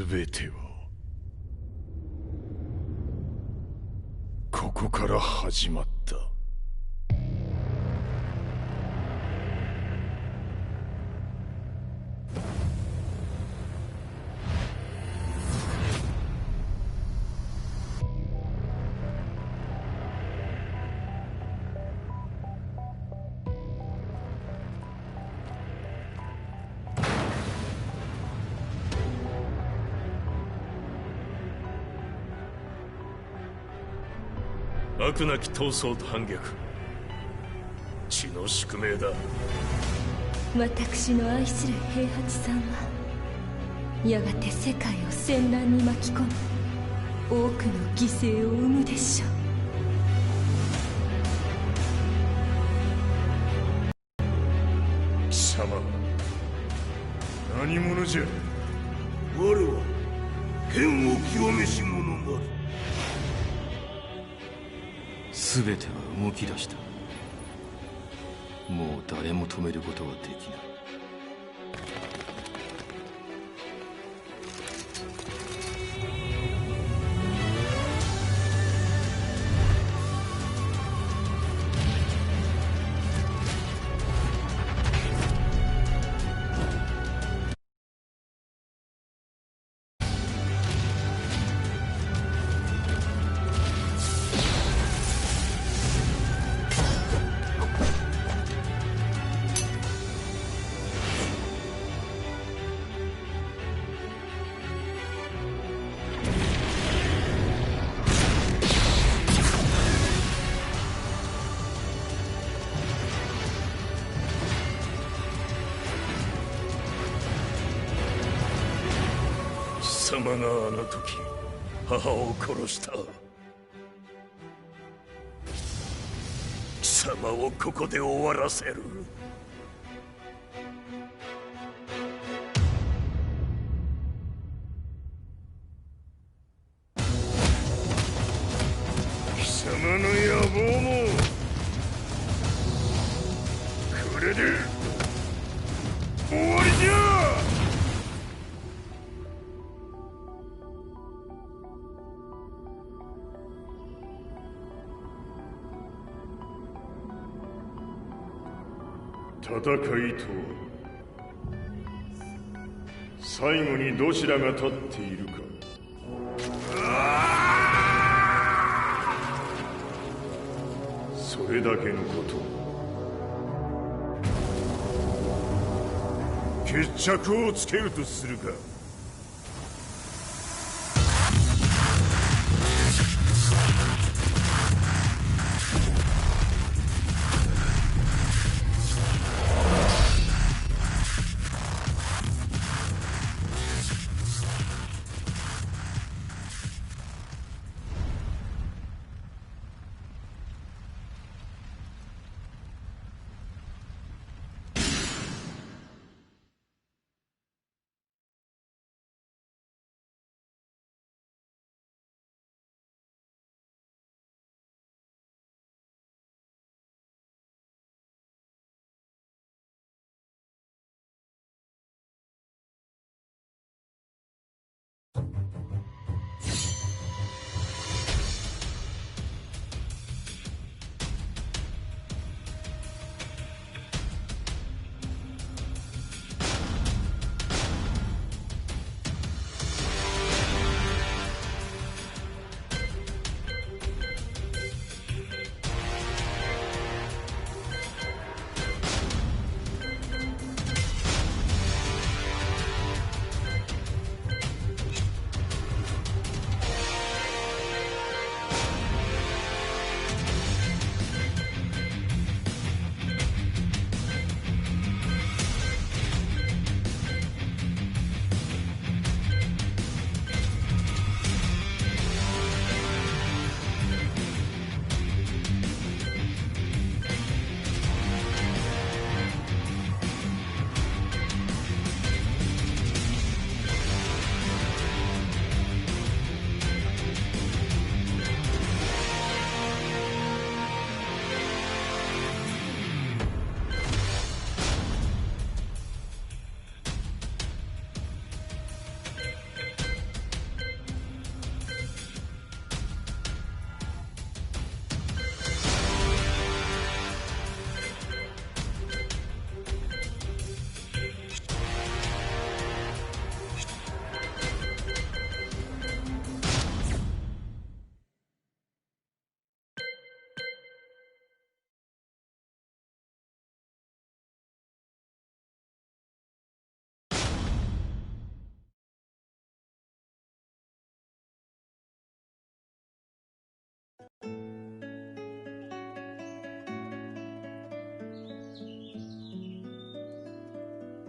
全てはここから始まった。悪なき闘争と反逆、血の宿命だ。私の愛する平八さんはやがて世界を戦乱に巻き込み多くの犠牲を生むでしょ貴様何者じゃ。我は剣を極めし者なる。全ては動き出した。もう誰も止めることはできない。貴様があの時母を殺した。貴様をここで終わらせる。貴様の野望もこれで終わりじゃ。戦いとは最後にどちらが立っているか。それだけのこと。決着をつけるとするか。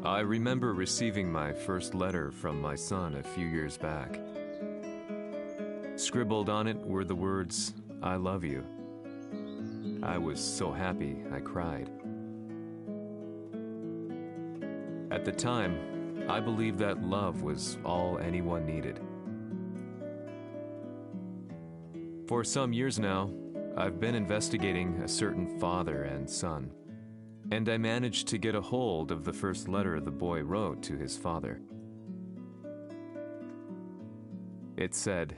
I remember receiving my first letter from my son a few years back. Scribbled on it were the words, "I love you." I was so happy I cried. At the time, I believed that love was all anyone needed. For some years now, I've been investigating a certain father and son, and I managed to get a hold of the first letter the boy wrote to his father. It said,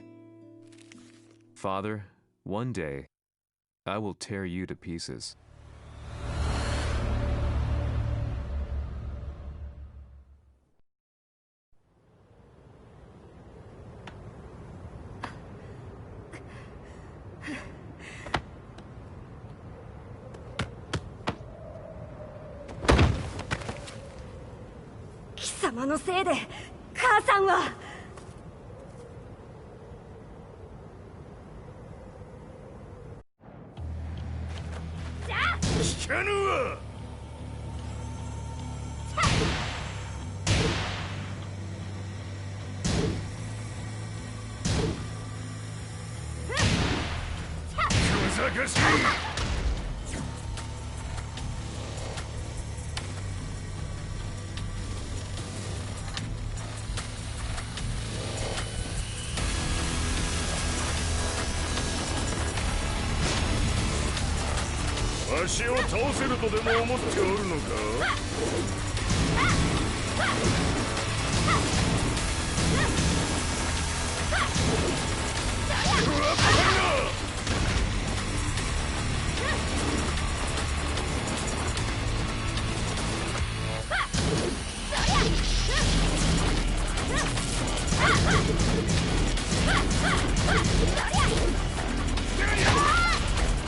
"Father, one day, I will tear you to pieces."貴様のせいで母さんは。聞かぬわ。小賢しい。わしを倒せるとでも思っておるのか？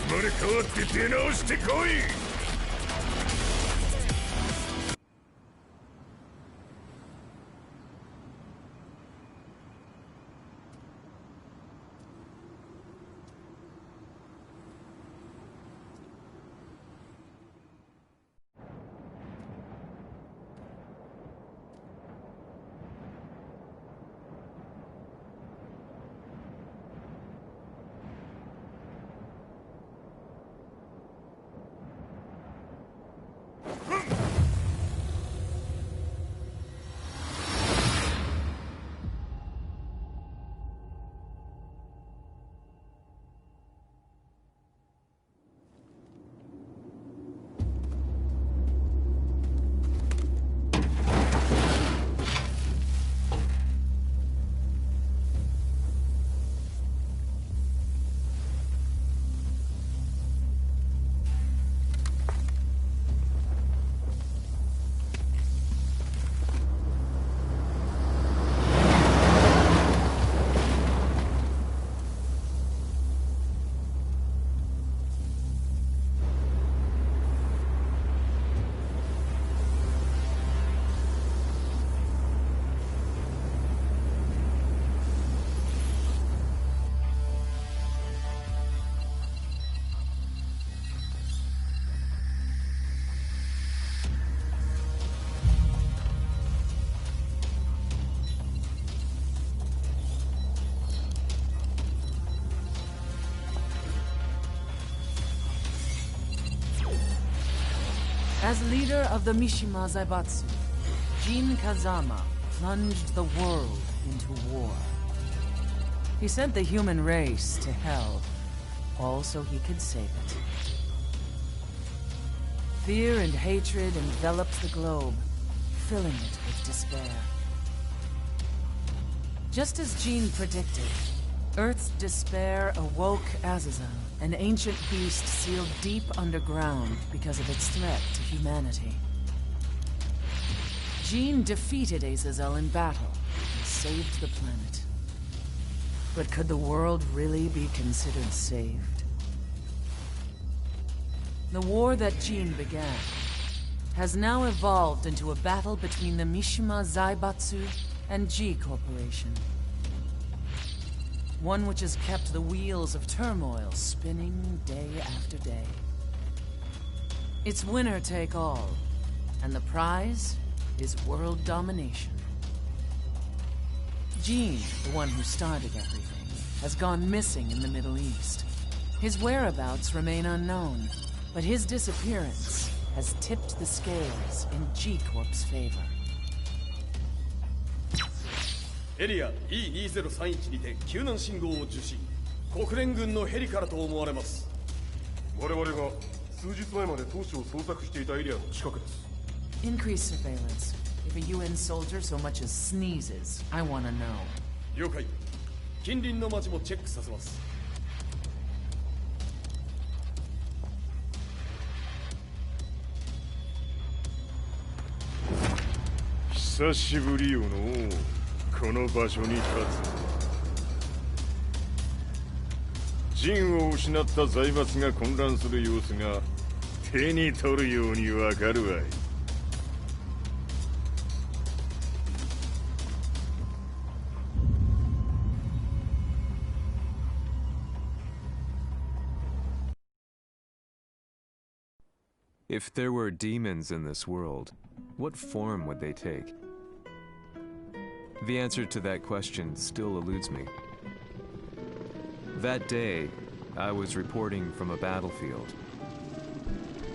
生まれ変わって出直してこい。As leader of the Mishima Zaibatsu, Jin Kazama plunged the world into war. He sent the human race to hell, all so he could save it. Fear and hatred enveloped the globe, filling it with despair. Just as Jin predicted, Earth's despair awoke Azazel, an ancient beast sealed deep underground because of its threat to humanity. Jin defeated Azazel in battle and saved the planet. But could the world really be considered saved? The war that Jin began has now evolved into a battle between the Mishima Zaibatsu and G Corporation. One which has kept the wheels of turmoil spinning day after day. It's winner take all, and the prize is world domination. Gene, the one who started everything, has gone missing in the Middle East. His whereabouts remain unknown, but his disappearance has tipped the scales in G-Corp's favor. エリア E2031 にて救難信号を受信。国連軍のヘリからと思われます。我々が数日前まで当初を捜索していたエリアの近くです。Increase surveillance. If a UN soldier so much as sneezes, I wanna know. 了解。近隣の町もチェックさせます。久しぶりよのこの場所に立つ。陣を失った財閥が混乱する様子が手に取るようにわかるわい。If there were demons in this world, what form would they take? The answer to that question still eludes me. That day, I was reporting from a battlefield,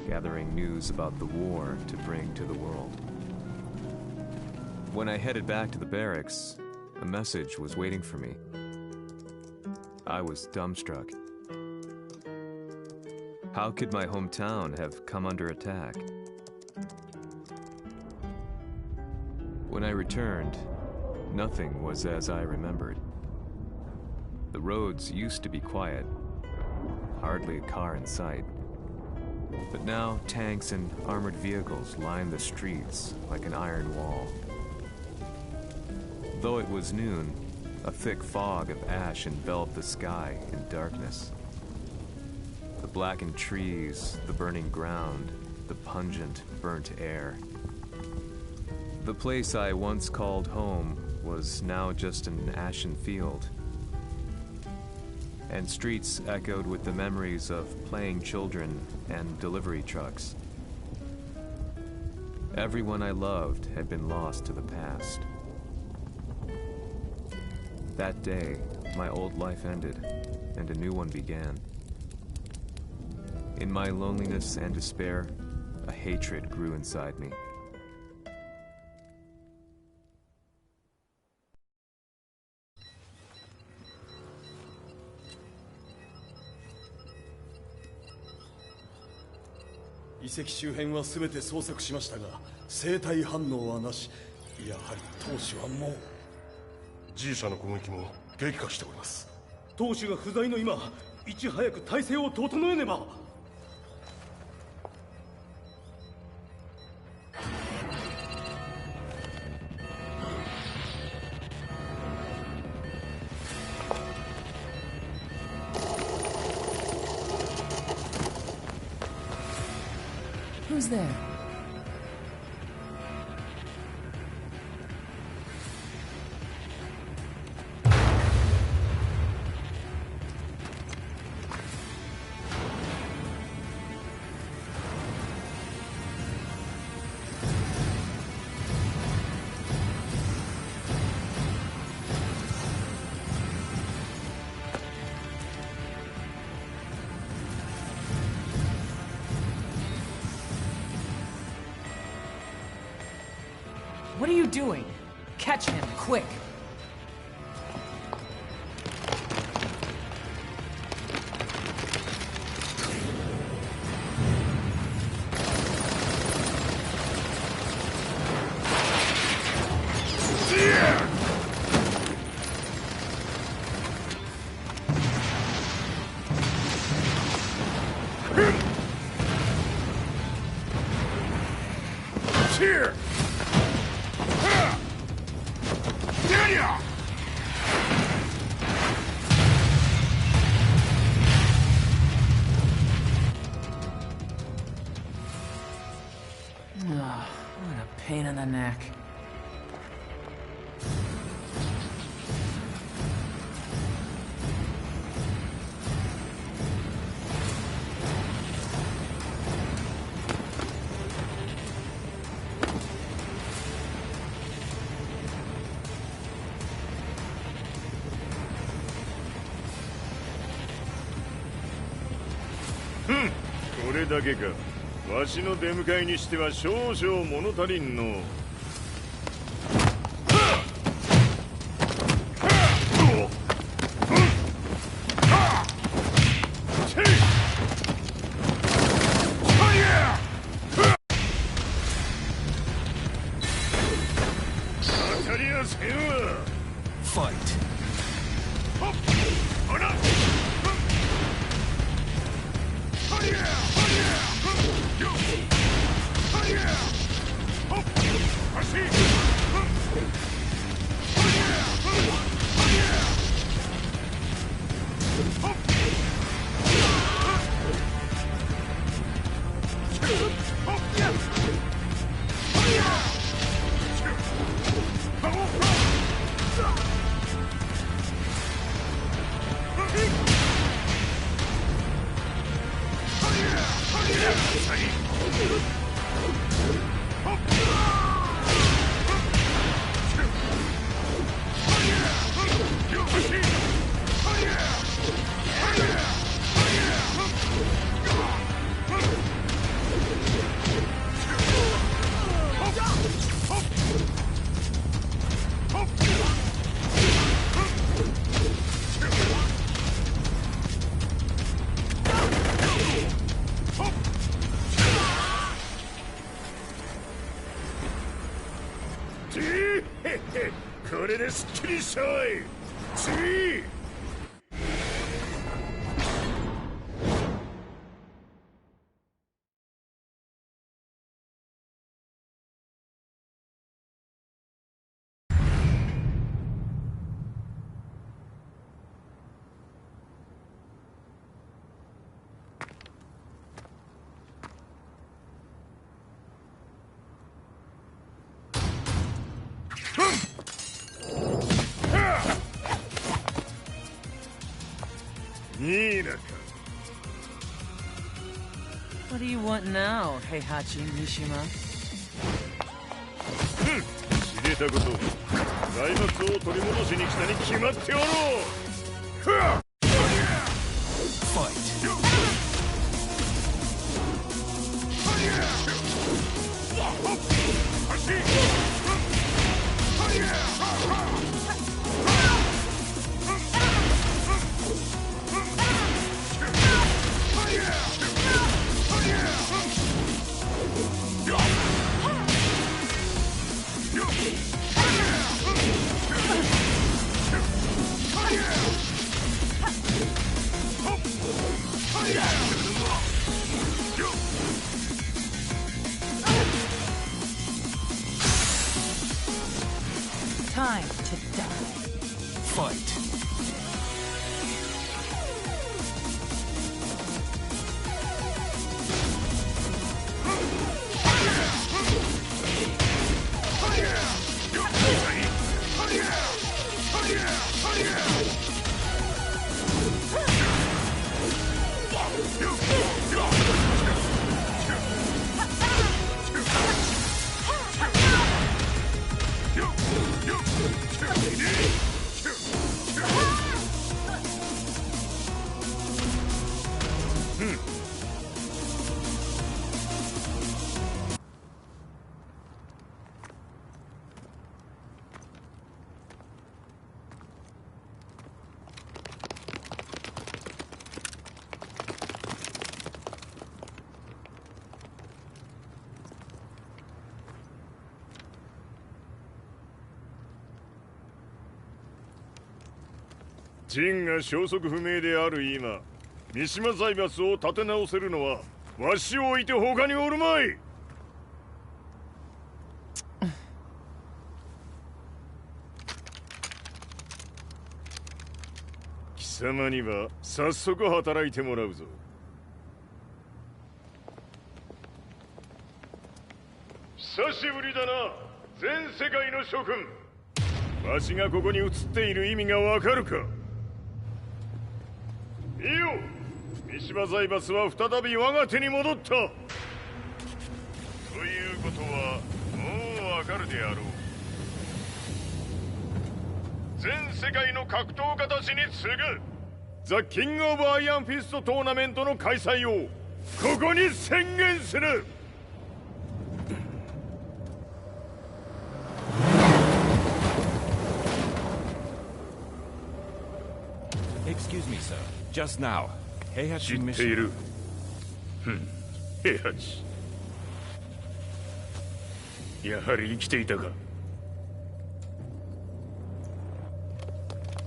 gathering news about the war to bring to the world. When I headed back to the barracks, a message was waiting for me. I was dumbstruck. How could my hometown have come under attack? When I returned, nothing was as I remembered. The roads used to be quiet, hardly a car in sight. But now tanks and armored vehicles line the streets like an iron wall. Though it was noon, a thick fog of ash enveloped the sky in darkness. The blackened trees, the burning ground, the pungent, burnt air. The place I once called home was now just an ashen field, and streets echoed with the memories of playing children and delivery trucks. Everyone I loved had been lost to the past. That day, my old life ended, and a new one began. In my loneliness and despair, a hatred grew inside me.「遺跡周辺は全て捜索しましたが生体反応はなし。やはり当主はもう G 社の攻撃も激化しております。当主が不在の今いち早く体制を整えねば。Who's there? What are you doing? Catch him, quick! Here! What a pain in the neck. れだけか。わしの出迎えにしては少々物足りんの。当たりはせんわ。Fight.これですっきりしたわい。次。What do you want now, Heihachi Mishima? 知れたこと。財閥を取り戻しに来たに決まっておろう。Fight. Time to die. Fight.ジンが消息不明である今、三島財閥を立て直せるのはわしを置いて他におるまい。貴様には早速働いてもらうぞ。久しぶりだな、全世界の諸君。わしがここに映っている意味がわかるか。いいよ、三島財閥は再び我が手に戻ったということはもうわかるであろう。全世界の格闘家たちに次ぐザ・キング・オブ・アイアンフィストトーナメントの開催をここに宣言する。Excuse me, sir. Just now, 知 Heihachi ってい mission. る。平八。やはり生きていたか。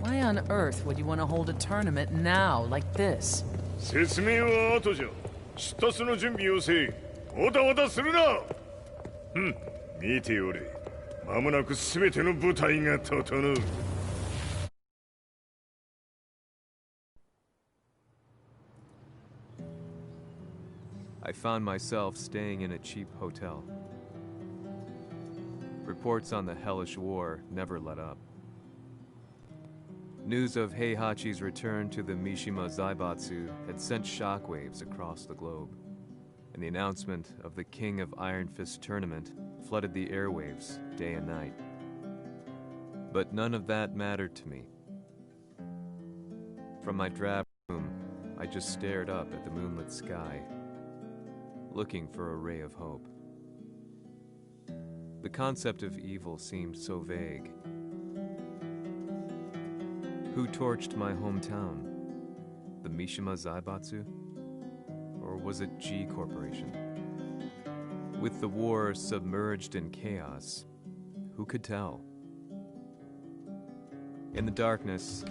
Why on earth would you want to hold a tournament now, like this? 説明は後じゃ。出立の準備をせい。おたおたするな。見ておれ。間もなく全ての部隊が整う。I found myself staying in a cheap hotel. Reports on the hellish war never let up. News of Heihachi's return to the Mishima Zaibatsu had sent shockwaves across the globe, and the announcement of the King of Iron Fist tournament flooded the airwaves day and night. But none of that mattered to me. From my drab room, I just stared up at the moonlit sky, looking for a ray of hope. The concept of evil seemed so vague. Who torched my hometown? The Mishima Zaibatsu? Or was it G Corporation? With the war submerged in chaos, who could tell? In the darkness,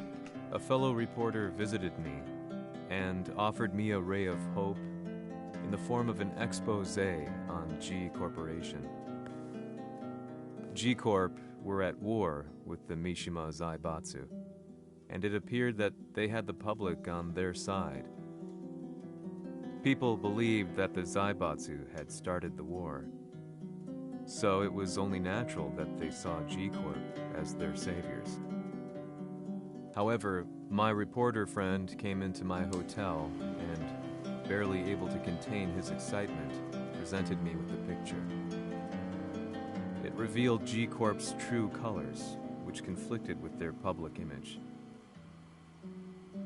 a fellow reporter visited me and offered me a ray of hope in the form of an expose on G Corporation. G Corp were at war with the Mishima Zaibatsu, and it appeared that they had the public on their side. People believed that the Zaibatsu had started the war, so it was only natural that they saw G Corp as their saviors. However, my reporter friend came into my hotel and, barely able to contain his excitement, presented me with the picture. It revealed G Corp's true colors, which conflicted with their public image.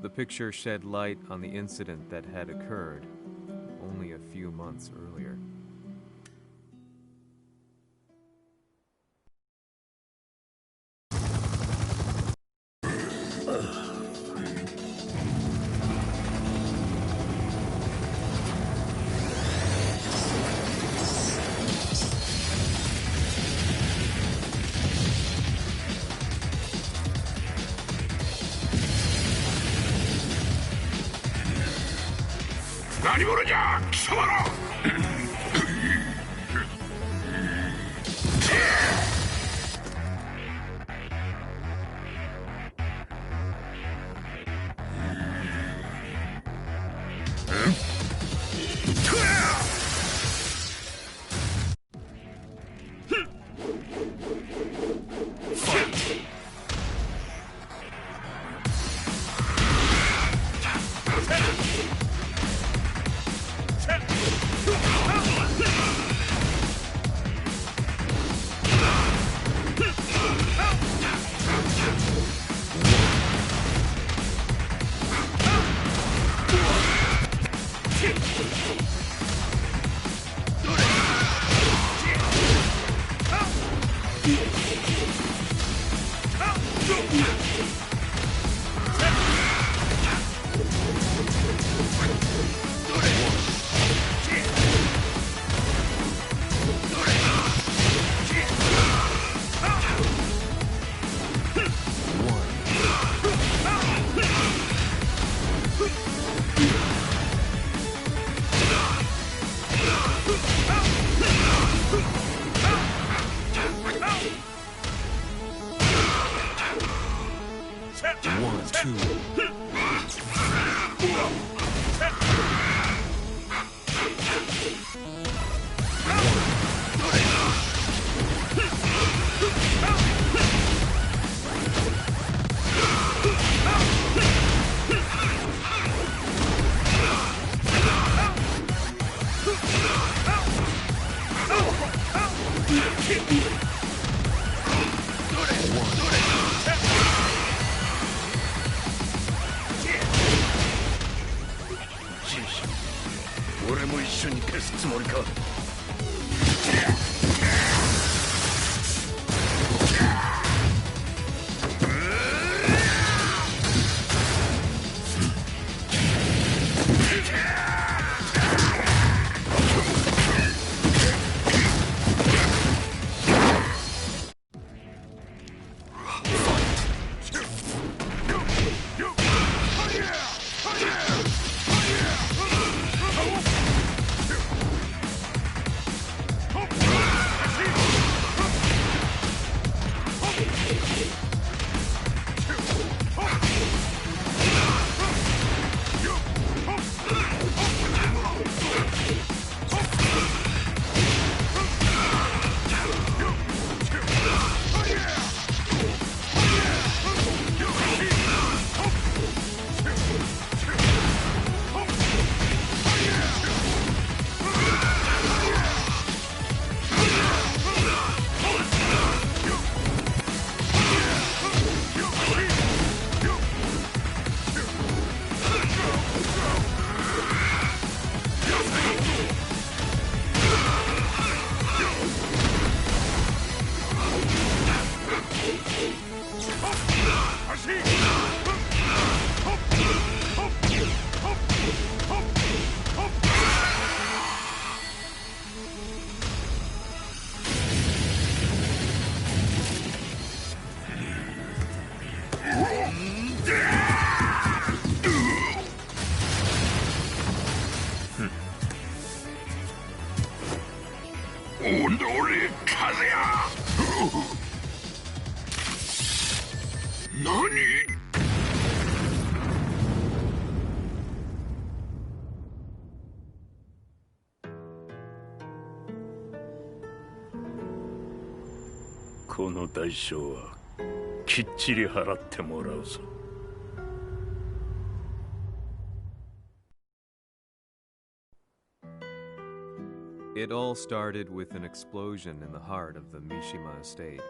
The picture shed light on the incident that had occurred only a few months earlier. すつもりか。この代償はきっちり払ってもらうぞ。It all started with an explosion in the heart of the Mishima estate.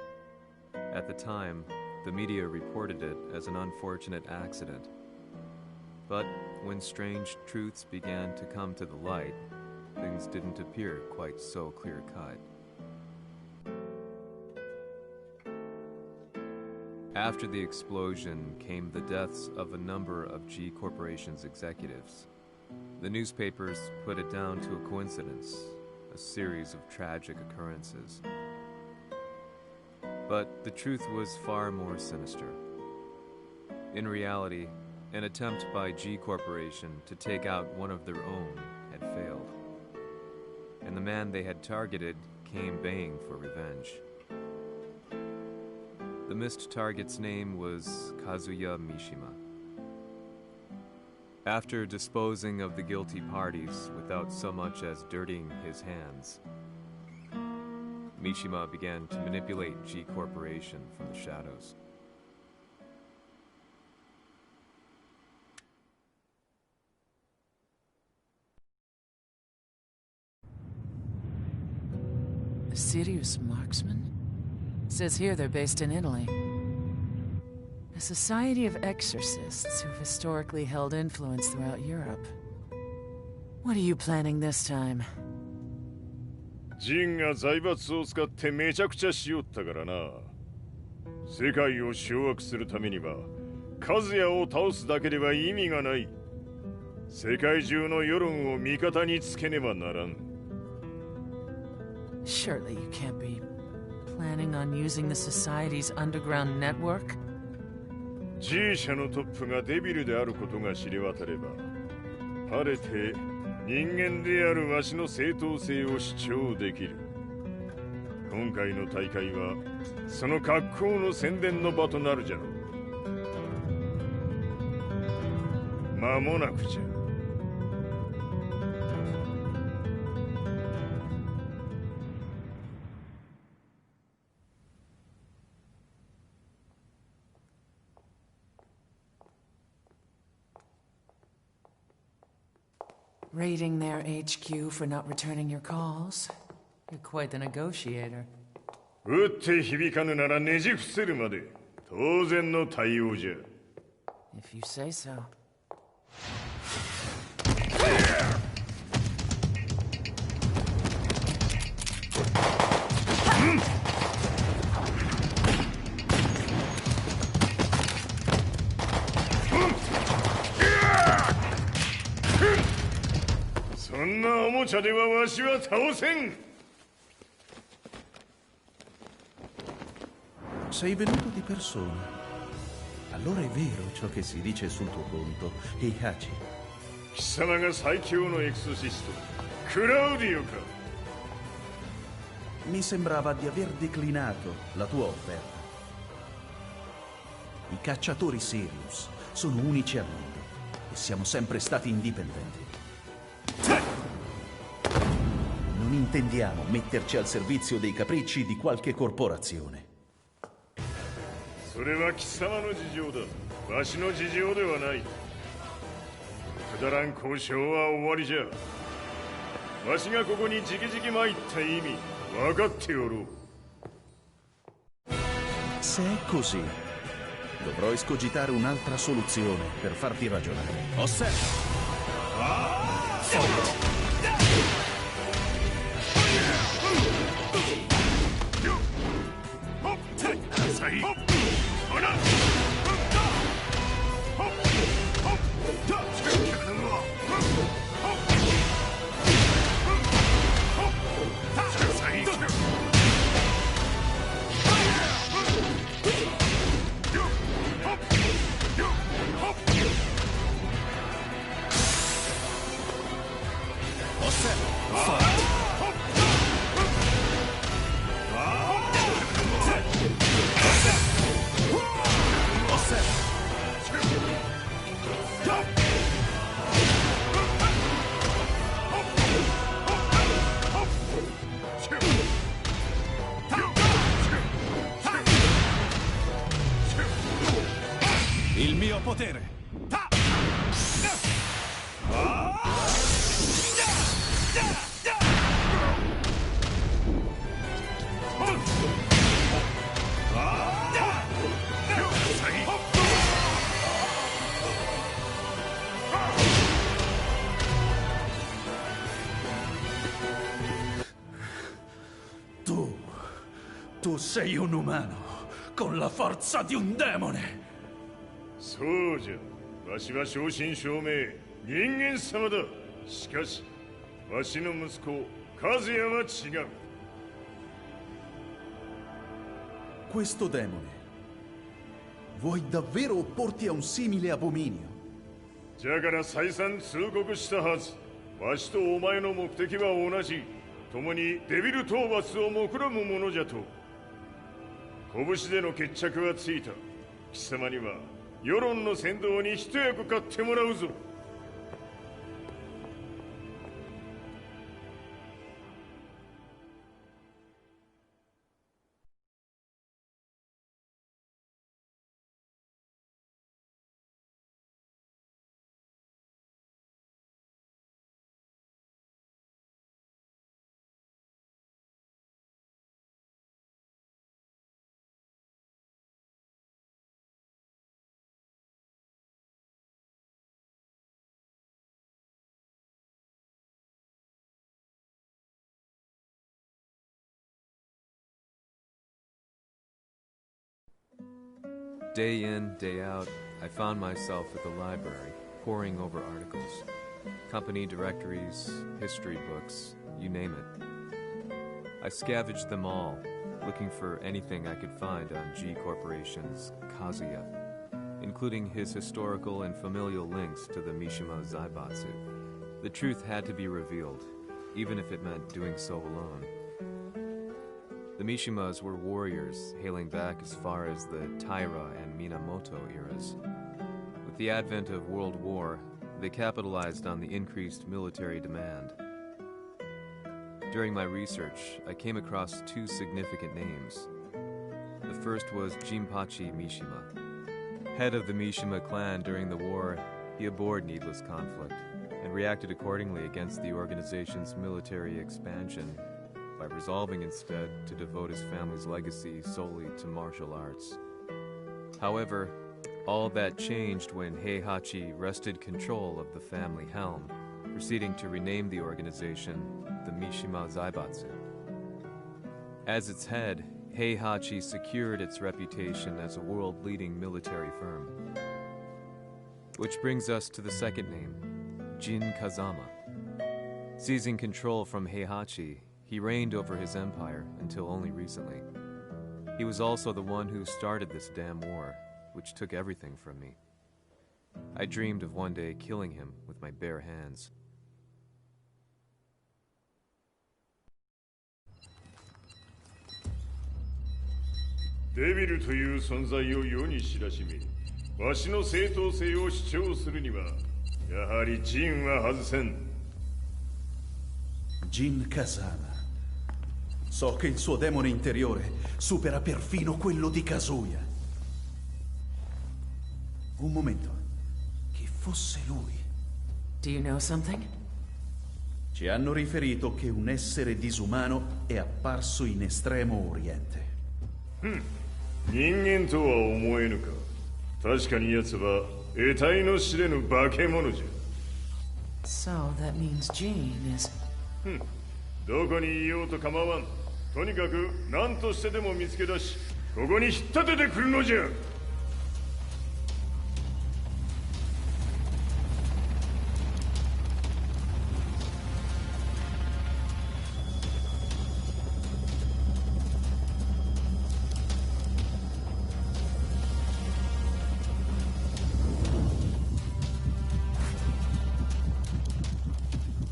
At the time, the media reported it as an unfortunate accident. But when strange truths began to come to the light, things didn't appear quite so clear-cut. After the explosion came the deaths of a number of G Corporation's executives. The newspapers put it down to a coincidence, a series of tragic occurrences. But the truth was far more sinister. In reality, an attempt by G Corporation to take out one of their own had failed. And the man they had targeted came baying for revenge. The missed target's name was Kazuya Mishima. After disposing of the guilty parties without so much as dirtying his hands, Mishima began to manipulate G Corporation from the shadows. A serious marksman? Says here they're based in Italy. A society of exorcists who've historically held influence throughout Europe. What are you planning this time? ジンが財閥を使ってめちゃくちゃしよったからな。世界を掌握するためにはカズヤを倒すだけでは意味がない。世界中の世論を味方につけねばならん。Surely you can't be planning on using the society's underground network? G 社のトップがデビルであることが知れ渡れば、晴れて人間であるわしの正当性を主張できる。今回の大会はその格好の宣伝の場となるじゃろう。間もなくじゃ。Raiding their HQ for not returning your calls. You're quite the negotiator. 撃って響かぬならねじ伏せるまで当然の対応じゃ。If you say so. んなおもちゃではわしは倒せん。 Sei venuto di persona. Allora è vero ciò che si dice sul tuo conto, Heihachi. 貴様が最強のエクソシスト、クラウディオか。 Mi sembrava di aver declinato la tua offerta. I cacciatori Sirius sono unici al mondo e siamo sempre stati indipendenti. Non intendiamo metterci al servizio dei capricci di qualche corporazione. それは貴様の事情だ。わしの事情ではない。くだらん交渉は終わりじゃ。わしがここに直々参った意味分かっておろう。 Se è così, dovrò escogitare un'altra soluzione per farti ragionare. Osserva! Il mio potere! Tu sei un umano con la forza di un demone! そうじゃ。わしは正真正銘人間様だ。しかしわしの息子和也は違う。 Questo demone, vuoi davvero opporti a un simile abominio? じゃから再三通告したはず。わしとお前の目的は同じ。共にデビル討伐を目論むものじゃと。拳での決着はついた。貴様には世論の先導に一役買ってもらうぞ。 Day in, day out, I found myself at the library, poring over articles. Company directories, history books, you name it. I scavenged them all, looking for anything I could find on G Corporation's Kazuya, including his historical and familial links to the Mishima Zaibatsu. The truth had to be revealed, even if it meant doing so alone. The Mishimas were warriors hailing back as far as the Taira and Minamoto eras. With the advent of World War, they capitalized on the increased military demand. During my research, I came across two significant names. The first was Jinpachi Mishima. Head of the Mishima clan during the war, he abhorred needless conflict and reacted accordingly against the organization's military expansion by resolving instead to devote his family's legacy solely to martial arts. However, all that changed when Heihachi wrested control of the family helm, proceeding to rename the organization the Mishima Zaibatsu. As its head, Heihachi secured its reputation as a world-leading military firm. Which brings us to the second name, Jin Kazama. Seizing control from Heihachi, he reigned over his empire until only recently. He was also the one who started this damn war, which took everything from me. I dreamed of one day killing him with my bare hands. Devil という存在を世に知らしめ、わしの正当性を主張するには、やはりジンは外せん。Jin Kazama. So che il suo demone interiore supera perfino quello di Kazuya. Un momento. Chi fosse lui? Do you know something? Ci hanno riferito che un essere disumano è apparso in Estremo Oriente. 人間とは思えぬか。確かに奴は得体の知れぬ化け物じゃ。So that means Jean is... どこにいようと構わん。とにかく何としてでも見つけ出し、ここに引っ立ててくるのじゃ。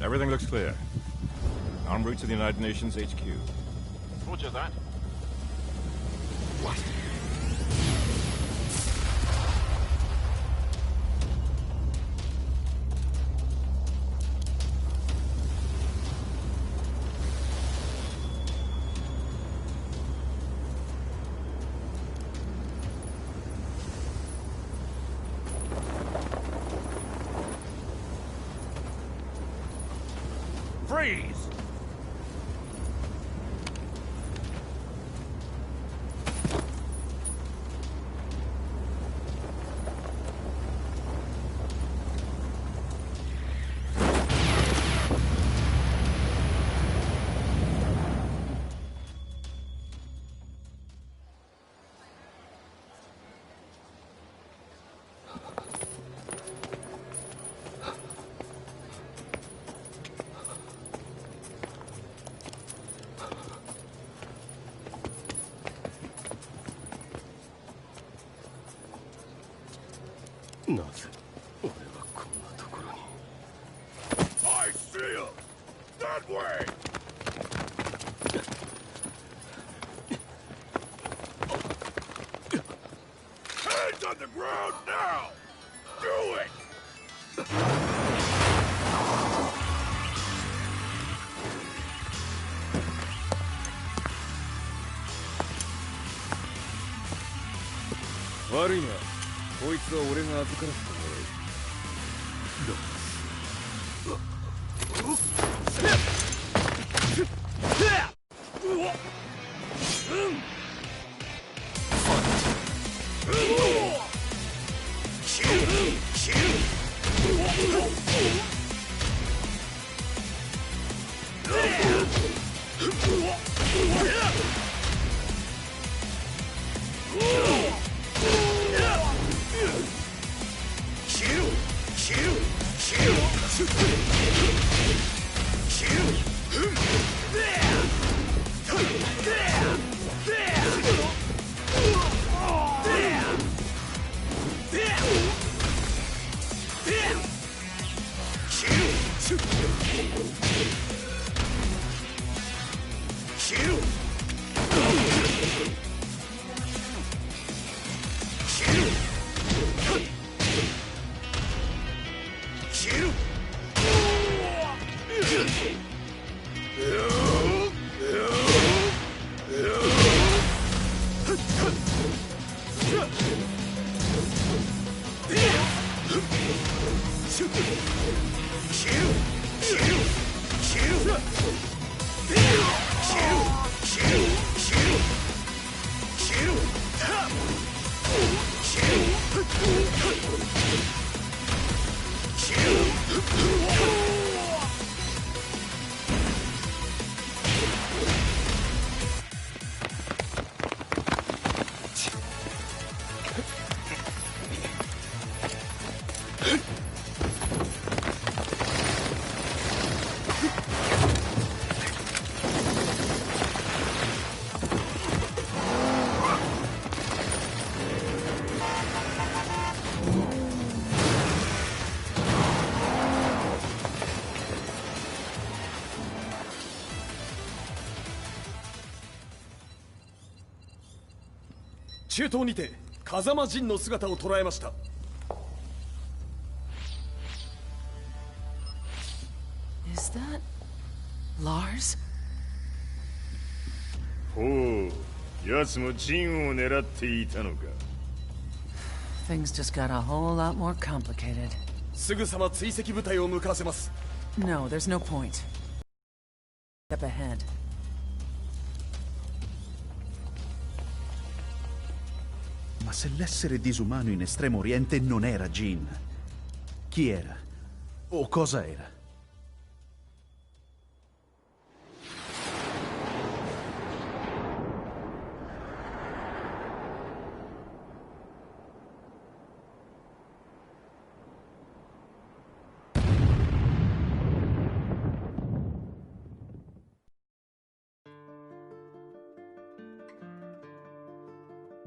Everything looks clear. En route to the United Nations HQ. Roger that. What? Freeze! I see him! That way! Hands on the ground now! Do it! Worry not. こいつは俺が預からせてもらう。中東にて風間陣の姿を捉えました。Is that Lars? ほう、奴もジンを狙っていたのか。Things just got a whole lot more complicated. すぐさま追跡部隊を向かわせます。No, there's no point. Step ahead. Ma se l'essere disumano in Estremo Oriente non era Jin, chi era? O cosa era?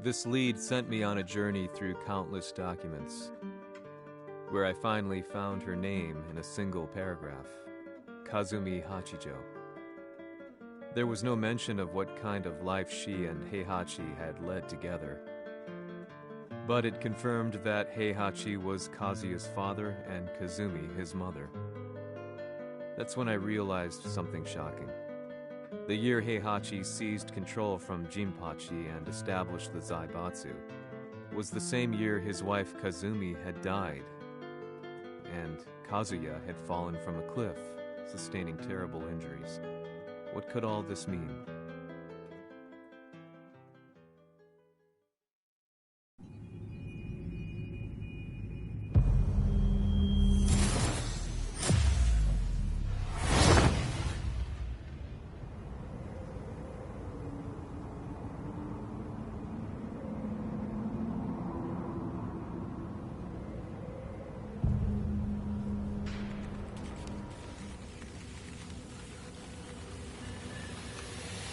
This lead sent me on a journey through countless documents, where I finally found her name in a single paragraph, Kazumi Hachijo. There was no mention of what kind of life she and Heihachi had led together, but it confirmed that Heihachi was Kazuya's father and Kazumi his mother. That's when I realized something shocking. The year Heihachi seized control from Jinpachi and established the Zaibatsu was the same year his wife Kazumi had died, and Kazuya had fallen from a cliff, sustaining terrible injuries. What could all this mean?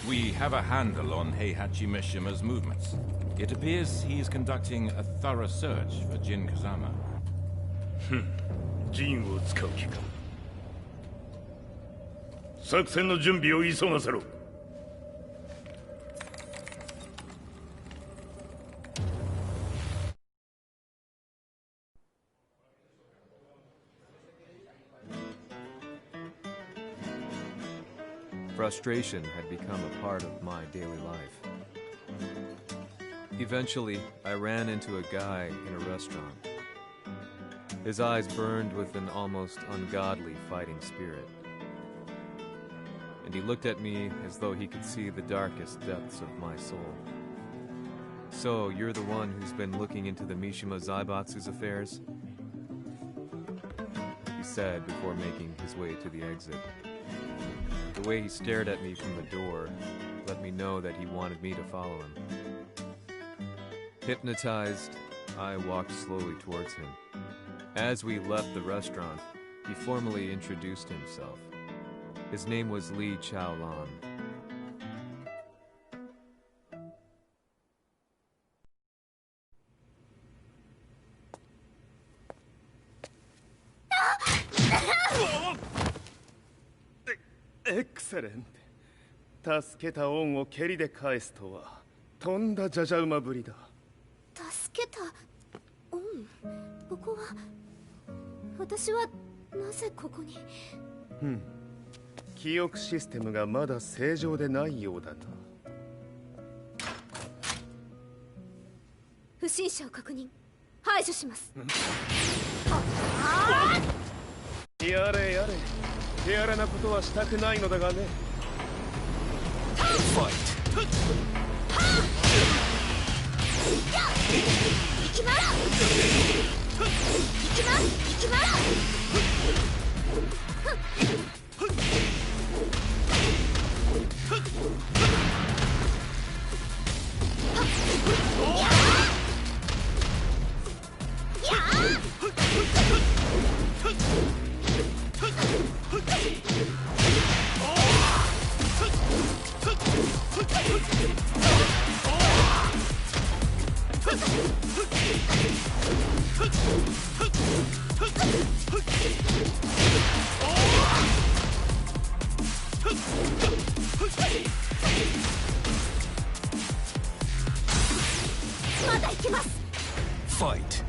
We have a handle on Heihachi Mishima's movements. It appears he is conducting a thorough search for Jin Kazama. ジンを使う気か。作戦の準備を急がせろ。Frustration had become a part of my daily life. Eventually, I ran into a guy in a restaurant. His eyes burned with an almost ungodly fighting spirit. And he looked at me as though he could see the darkest depths of my soul. So, you're the one who's been looking into the Mishima Zaibatsu's affairs? He said before making his way to the exit. The way he stared at me from the door let me know that he wanted me to follow him. Hypnotized, I walked slowly towards him. As we left the restaurant, he formally introduced himself. His name was Li Chaolan. Excellent. 助けた恩を蹴りで返すとはとんだじゃじゃ馬ぶりだ。助けた恩？ここは私はなぜここに？記憶システムがまだ正常でないようだな。不審者を確認。排除します。やれやれ。手荒なことはしたくないのだがね。まだ行けます。 Fight.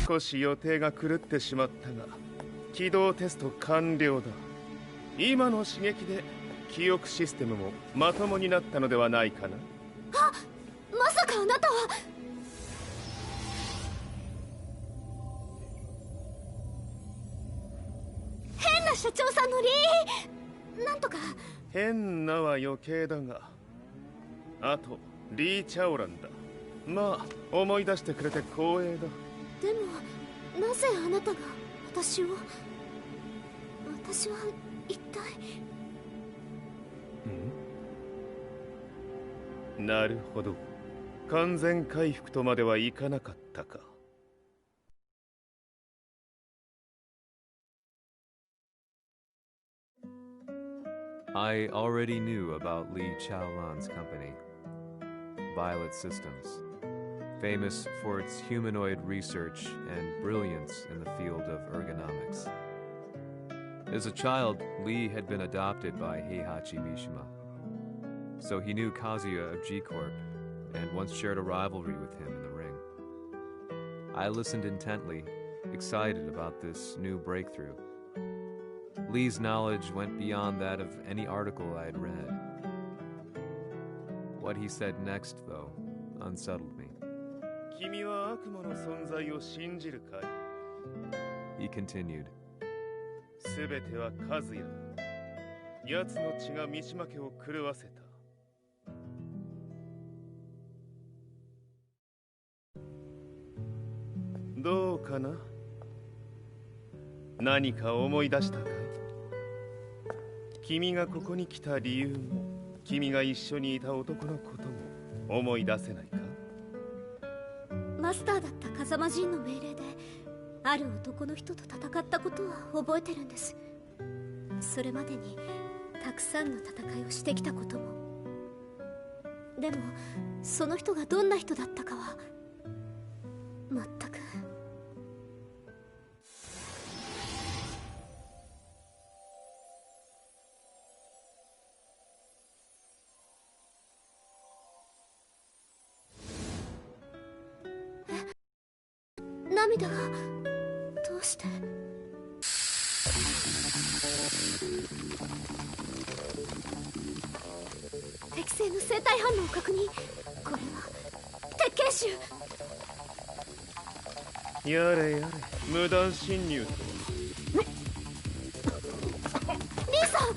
少し予定が狂ってしまったが、起動テスト完了だ。今の刺激で記憶システムもまともになったのではないかな。あ、まさかあなたは。変な社長さんのなんとか。変なは余計だが、あとリー・チャオランだ。まあ思い出してくれて光栄だ。でもなぜあなたが私は一体。なるほど、完全回復とまではいかなかったか。I already knew about Li Chaolan's company, Violet Systems, famous for its humanoid research and brilliance in the field of ergonomics. As a child, Li had been adopted by Heihachi Mishima, so he knew Kazuya of G-Corp and once shared a rivalry with him in the ring. I listened intently, excited about this new breakthrough. Li's knowledge went beyond that of any article I had read. What he said next, though, unsettled me. He continued. すべてはカズヤ。奴の血が三島家を狂わせた。どうかな？何か思い出したかい？君がここに来た理由も、君が一緒にいた男のことも思い出せないか？マスターだった風間陣の命令である男の人と戦ったことは覚えてるんです。それまでにたくさんの戦いをしてきたことも。でもその人がどんな人だったかは全く。涙がどうして。適正の生体反応を確認。これは鉄拳臭。やれやれ、無断侵入とは。リーさん。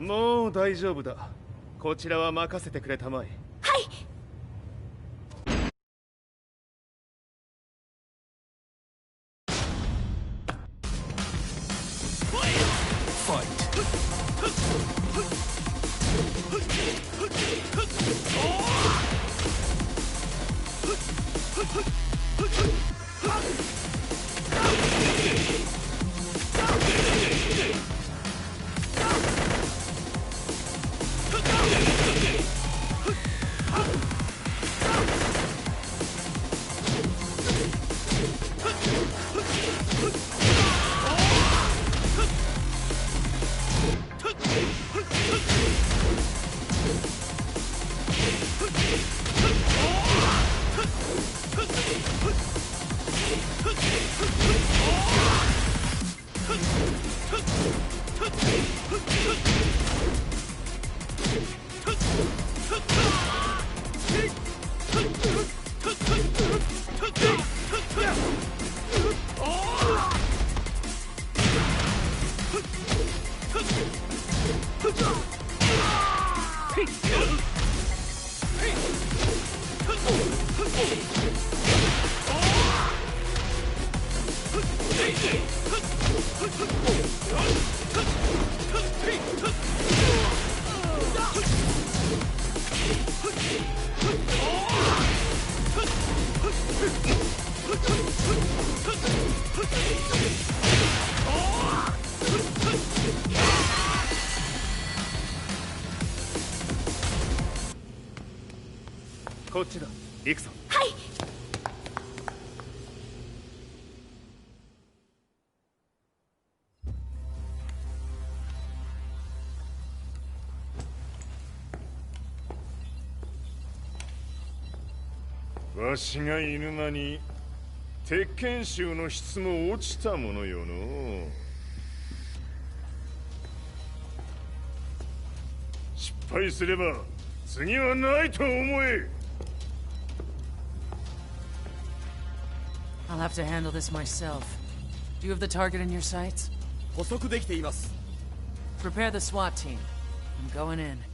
もう大丈夫だ。こちらは任せてくれたまえ。はい。こっちだ。行くぞ。はい。わしがいる間に鉄拳衆の質も落ちたものよの。失敗すれば次はないと思え。I'll have to handle this myself. Do you have the target in your sights? 捕捉できています。Prepare the SWAT team. I'm going in.「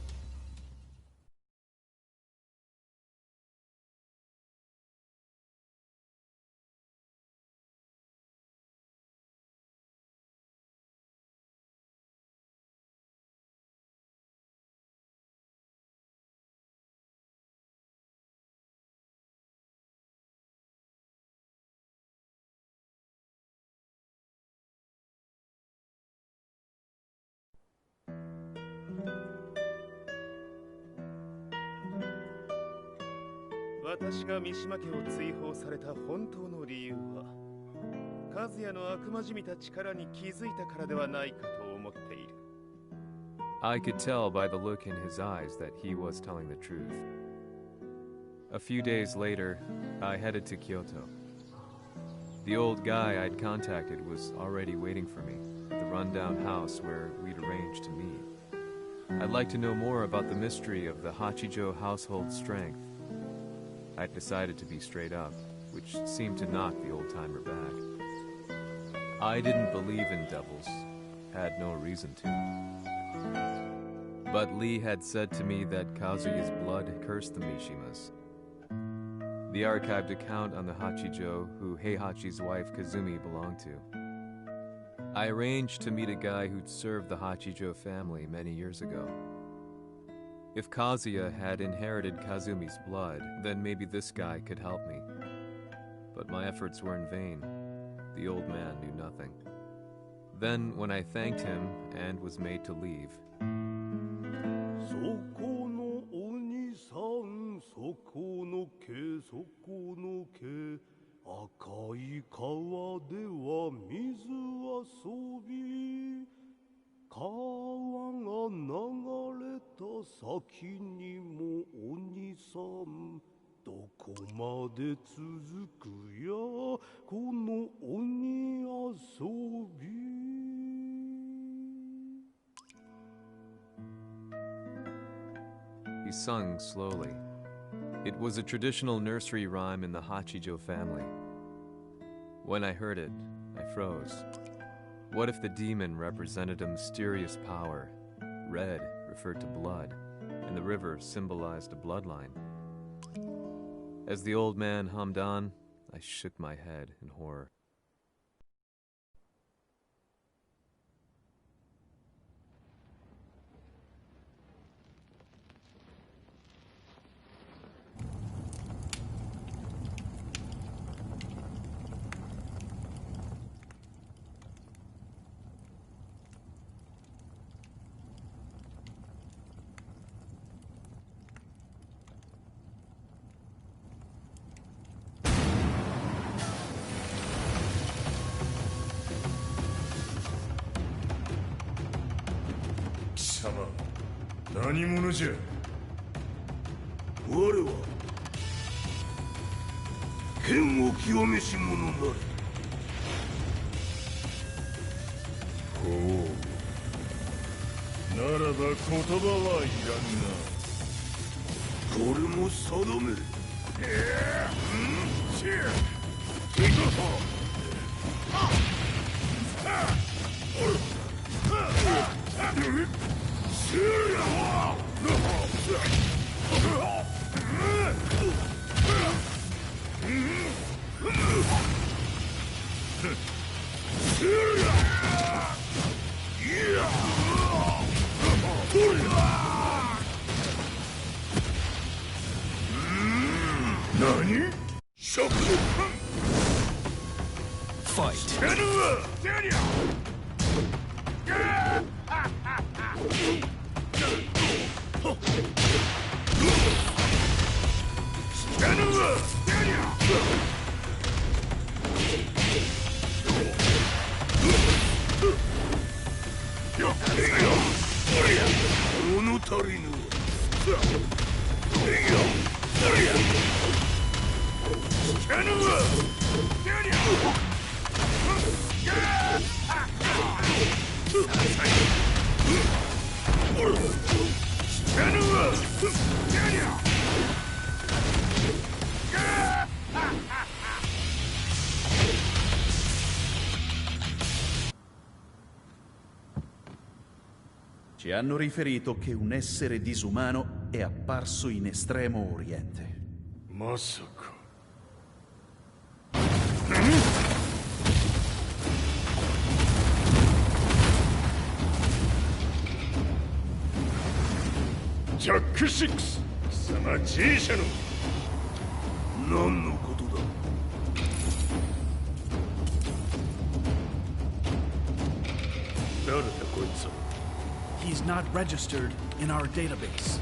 私が三島家を追放された本当の理由は和也の悪魔じみた力に気づいたからではないかと思っている。 I could tell by the look in his eyes that he was telling the truth. A few days later, I headed to Kyoto. The old guy I'd contacted was already waiting for me at the rundown house where we'd arranged to meet. I'd like to know more about the mystery of the Hachijo household strength. I'd decided to be straight up, which seemed to knock the old-timer back. I didn't believe in devils, had no reason to. But Lee had said to me that Kazuya's blood cursed the Mishimas. The archived account on the Hachijo who Heihachi's wife Kazumi belonged to. I arranged to meet a guy who'd served the Hachijo family many years ago. If Kazuya had inherited Kazumi's blood, then maybe this guy could help me. But my efforts were in vain. The old man knew nothing. Then, when I thanked him and was made to leave, he sung slowly. It was a traditional nursery rhyme in the Hachijo family. When I heard it, I froze. What if the demon represented a mysterious power? Red referred to blood, and the river symbolized a bloodline. As the old man hummed on, I shook my head in horror. Ci hanno riferito che un essere disumano è apparso in Estremo Oriente. Masaka. Jack 6! 貴様 G 社の何のことだ。誰だこいつは。He's not registered in our database.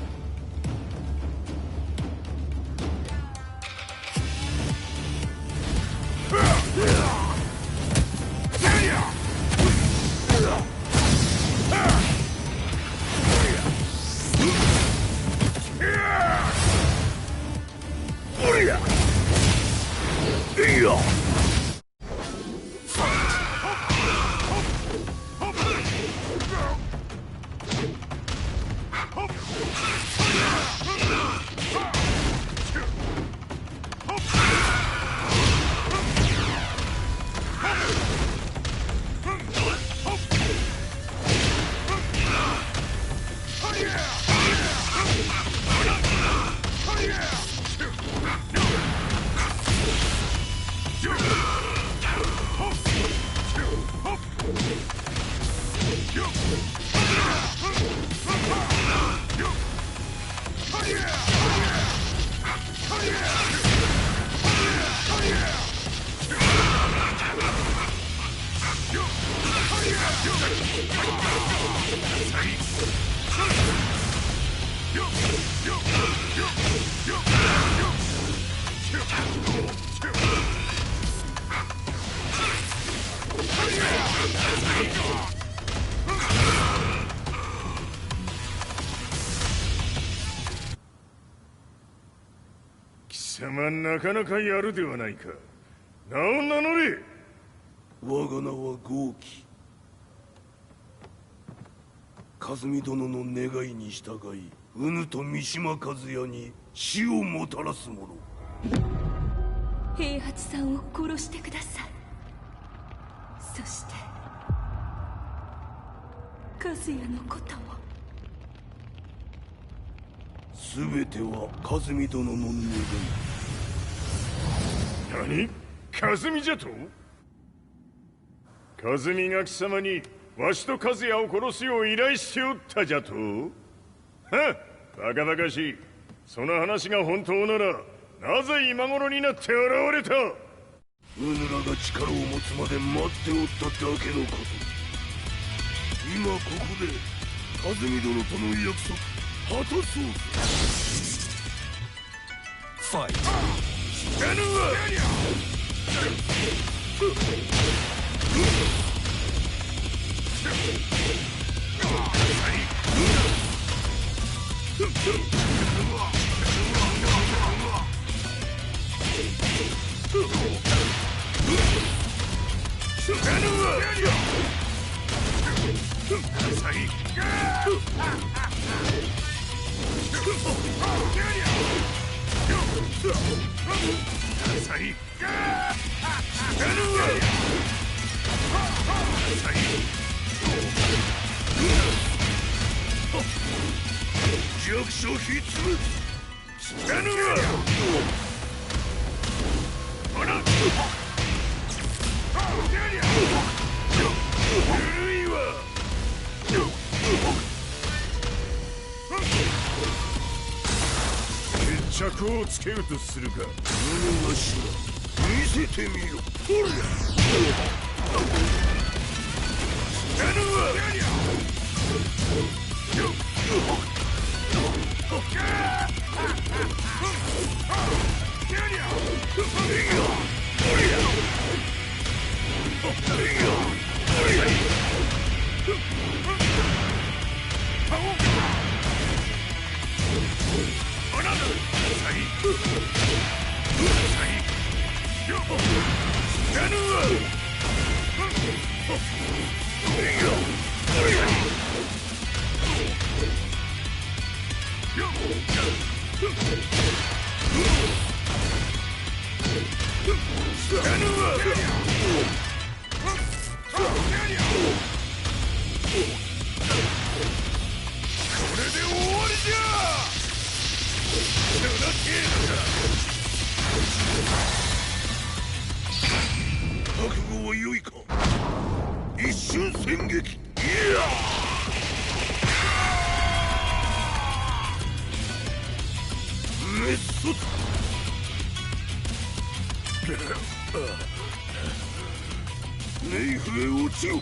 貴様なかなかやるではないか。名を名乗れ。我が名は豪輝。和美殿の願いに従いうぬと三島和也に死をもたらす者。平八さんを殺してください。そして和也のことも。全ては和美殿の願い。何？和美じゃと？和美が貴様にわしと和也を殺すよう依頼しておったじゃと？はっ、バカバカしい。その話が本当ならなぜ今頃になって現れた？うぬらが力を持つまで待っておっただけのこと。今ここで和美殿との約束果たそうぜ。ファイト。死なぬわ。弱小ひつむ死なぬわ。古いわ。決着をつけるとするか。うぬわしら見せてみろ。ほら。死なぬわ。覚悟は良いか。一瞬戦撃。メッソネイフへ落ちろ。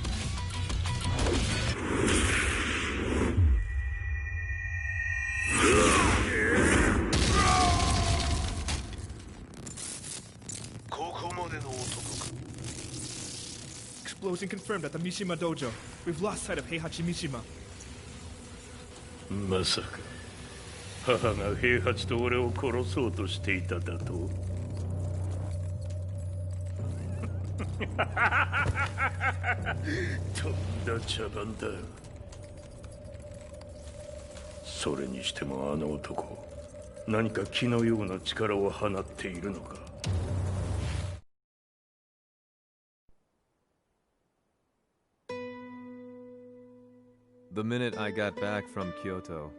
ここまでの男か。Explosion confirmed at the Mishima dojo. We've lost sight of Heihachi Mishima. まさか母が平八と俺を殺そうとしていただと？とんだ茶番だ。それにしてもあの男、何か気のような力を放っているのか。The minute I got back from Kyoto,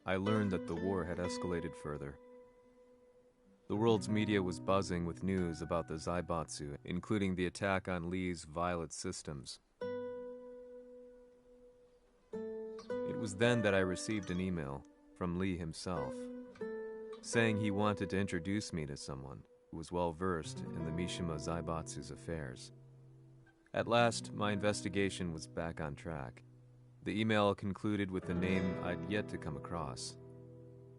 I learned that the war had escalated further. The world's media was buzzing with news about the Zaibatsu, including the attack on Lee's Violet systems. It was then that I received an email from Lee himself, saying he wanted to introduce me to someone who was well versed in the Mishima Zaibatsu's affairs. At last, my investigation was back on track. The email concluded with a name I'd yet to come across.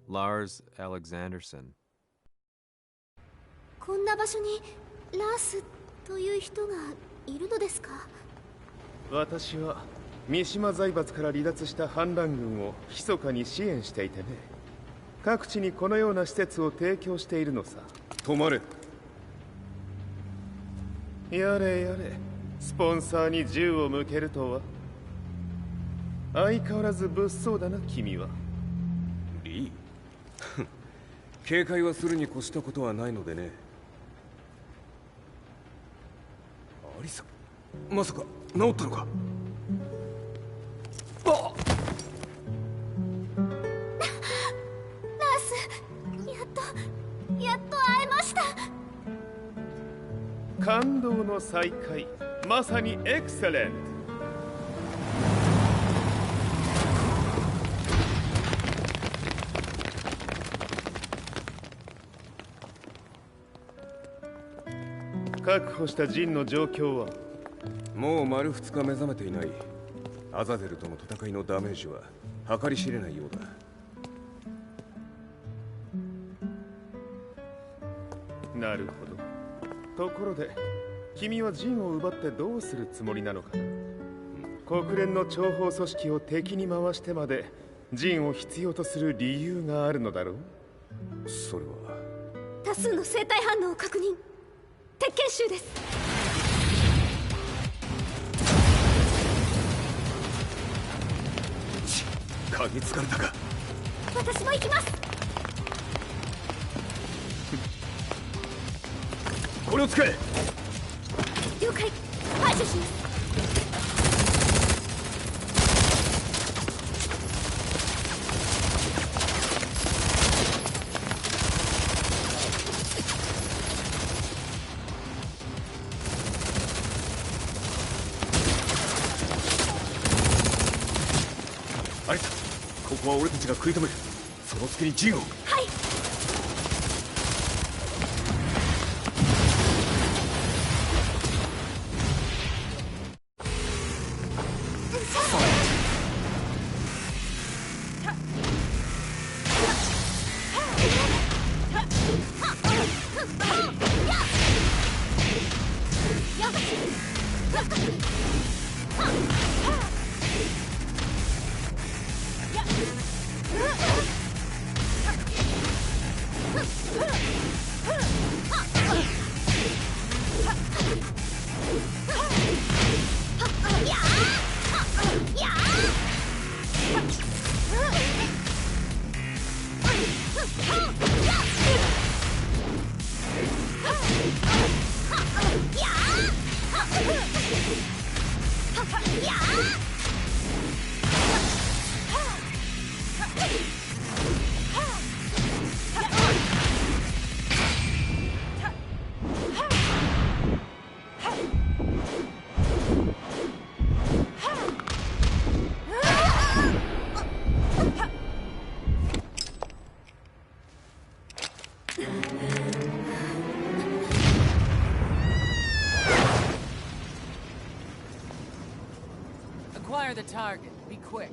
Lars Alexanderson. こんな場所にラースという人がいるのですか？私は三島財閥から離脱した反乱軍を密かに支援していてね。各地にこのような施設を提供しているのさ。止まれ。やれやれ、スポンサーに銃を向けるとは。相変わらず物騒だな、君は。リー警戒はするに越したことはないのでね。アリサ、まさか治ったのか？ラース、やっと会えました。感動の再会、まさにエクセレント。確保したジンの状況は？もう丸2日目覚めていない。アザゼルとの戦いのダメージは計り知れないようだ。なるほど。ところで君はジンを奪ってどうするつもりなのかな？国連の諜報組織を敵に回してまでジンを必要とする理由があるのだろう？それは多数の生体反応を確認。鉄拳衆です。嗅ぎつかれたか？私も行きます。これを使え。了解。排除します。アリサ、ここは俺たちが食い止める。その隙にジンを。はい。Acquire the target. Be quick.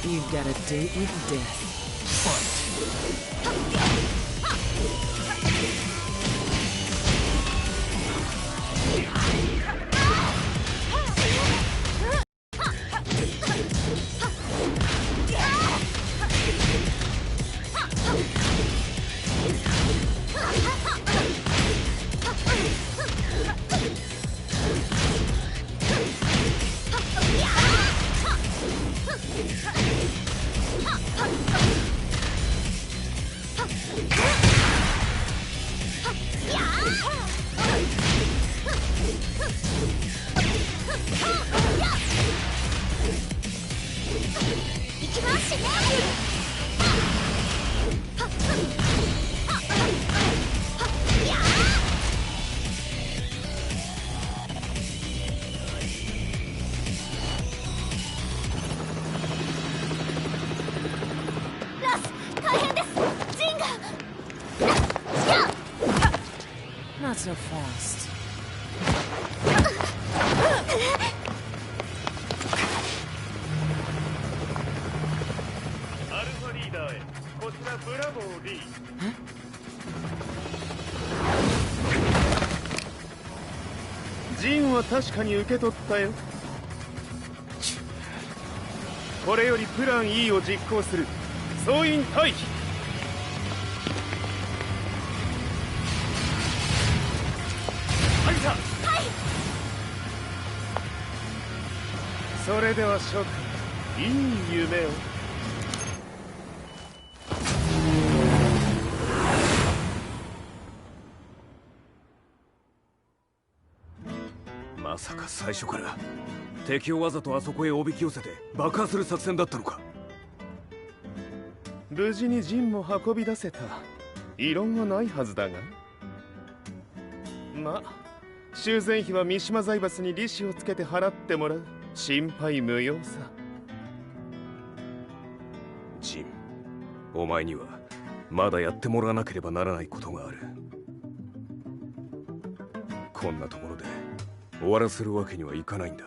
You've got a date with death. Not so fast. アルファリーダーへ。こちらブラボー D。ジンは確かに受け取ったよ。これよりプラン E を実行する。総員退避。それでは諸君、いい夢を。まさか最初から敵をわざとあそこへおびき寄せて爆破する作戦だったのか。無事に陣も運び出せた。異論はないはずだが。まあ修繕費は三島財閥に利子をつけて払ってもらう。心配無用さ。ジン、お前にはまだやってもらわなければならないことがある。こんなところで終わらせるわけにはいかないんだ。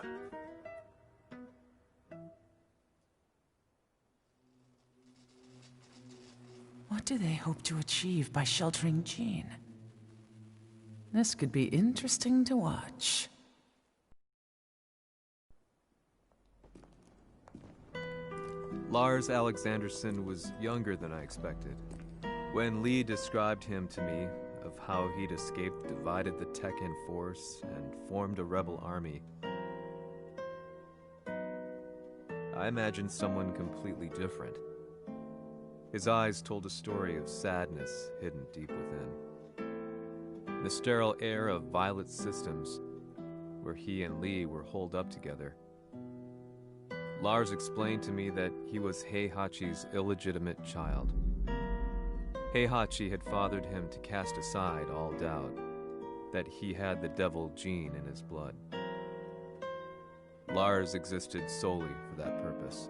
What do they hope to achieve by sheltering Jean? This could be interesting to watch. Lars Alexanderson was younger than I expected. When Lee described him to me, of how he'd escaped, divided the Tekken force, and formed a rebel army, I imagined someone completely different. His eyes told a story of sadness hidden deep within. The sterile air of Violet Systems, where he and Lee were holed up together. Lars explained to me that he was Heihachi's illegitimate child. Heihachi had fathered him to cast aside all doubt that he had the devil gene in his blood. Lars existed solely for that purpose.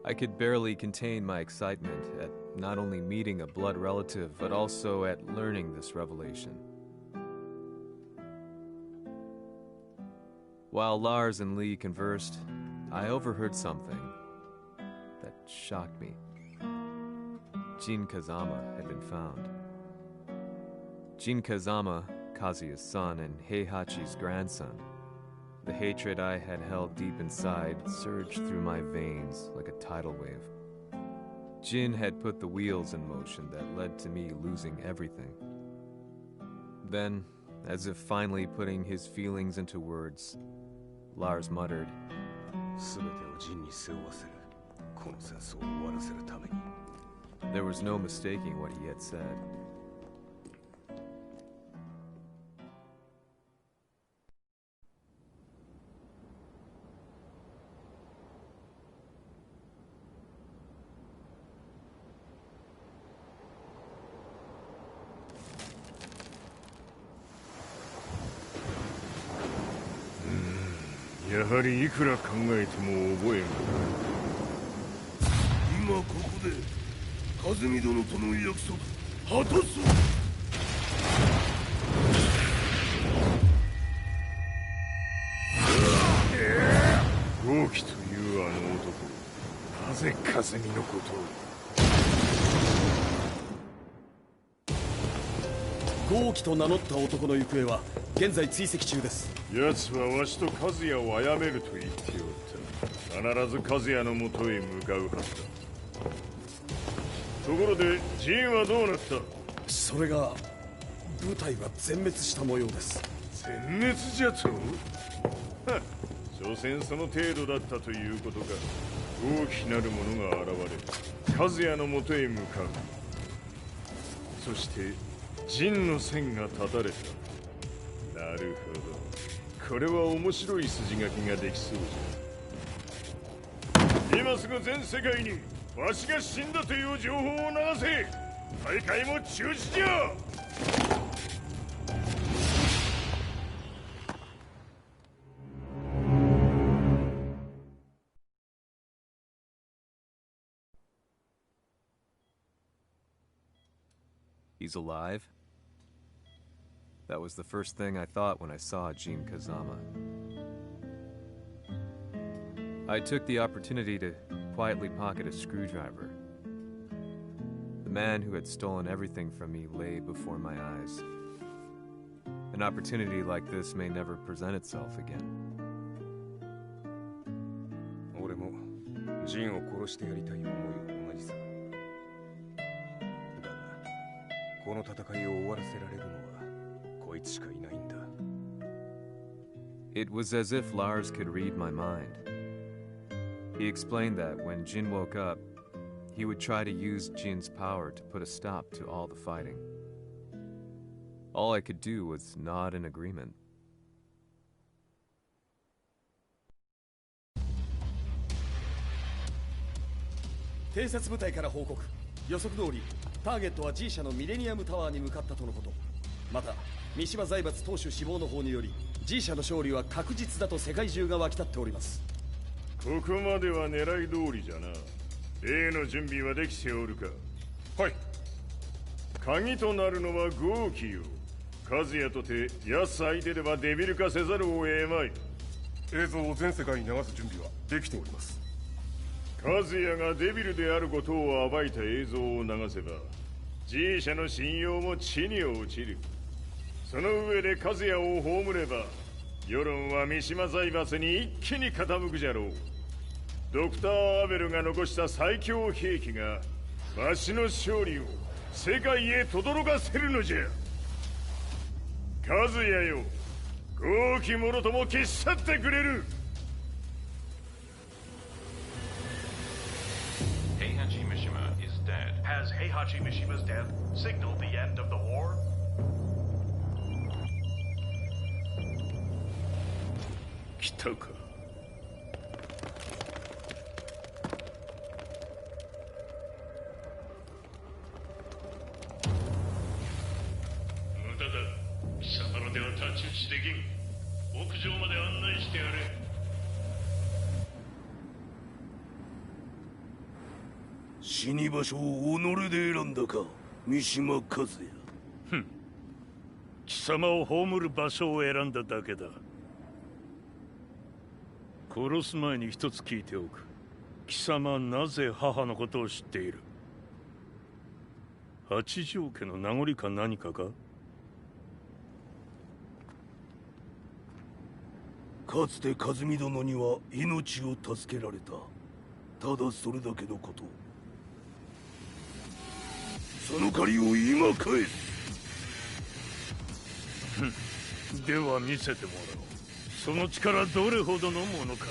I could barely contain my excitement at not only meeting a blood relative, but also at learning this revelation. While Lars and Lee conversed, I overheard something that shocked me. Jin Kazama had been found. Jin Kazama, Kazuya's son and Heihachi's grandson. The hatred I had held deep inside surged through my veins like a tidal wave. Jin had put the wheels in motion that led to me losing everything. Then, as if finally putting his feelings into words, Lars muttered, There was no mistaking what he had said. Hmm, やはりいくら考えても覚えがない。今ここで和美殿との約束果たそう。豪輝というあの男、なぜ風見のことを。豪輝と名乗った男の行方は現在追跡中です。奴はわしと和也を殺めると言っておった。必ず和也のもとへ向かうはずだ。ところでジンはどうなった？それが部隊は全滅した模様です。全滅じゃと？はっ、所詮その程度だったということか。大きなる者が現れ和也のもとへ向かう。そして陣の線が断たれた。なるほど、これは面白い筋書きができそうじゃ。今すぐ全世界にわしが死んだという情報を流せ。大会も中止じゃ。He's alive? That was the first thing I thought when I saw Jin Kazama. I took the opportunity to quietly pocket a screwdriver. The man who had stolen everything from me lay before my eyes. An opportunity like this may never present itself again. 俺もジンを殺してやりたい思いは同じさ。だが、この戦いを終わらせられるのはこいつしかいないんだ。It was as if Lars could read my mind. He explained that when Jin woke up, he would try to use Jin's power to put a stop to all the fighting. All I could do was nod in agreement. 偵察部隊から報告。予測通りターゲットは G 社のミレニアムタワーに向かったとのこと。また三島財閥当主死亡の方により G 社の勝利は確実だと世界中が沸き立っております。ここまでは狙い通りじゃな。例の準備はできておるか？はい。鍵となるのは豪輝よ。和也とて奴相手ではデビル化せざるを得まい。映像を全世界に流す準備はできております。和也がデビルであることを暴いた映像を流せば G 社の信用も地に落ちる。その上で和也を葬れば世論は三島財閥に一気に傾くじゃろう。ドクター・アベルが残した最強兵器がわしの勝利を世界へ轟かせるのじゃ。和也よ、豪輝者とも消し去ってくれる。Heihachi Mishima is dead. Has Heihachi Mishima's death signaled the end of the war? 来たか。無駄だ。貴様の手は太刀打ちできん。屋上まで案内してやれ。死に場所を己で選んだか、三島和也。ふん。貴様を葬る場所を選んだだけだ。殺す前に一つ聞いておく。貴様はなぜ母のことを知っている？八条家の名残か何かか？かつて和美殿には命を助けられた。ただそれだけのこと。その借りを今返す。では見せてもらおう。その力どれほどのものか。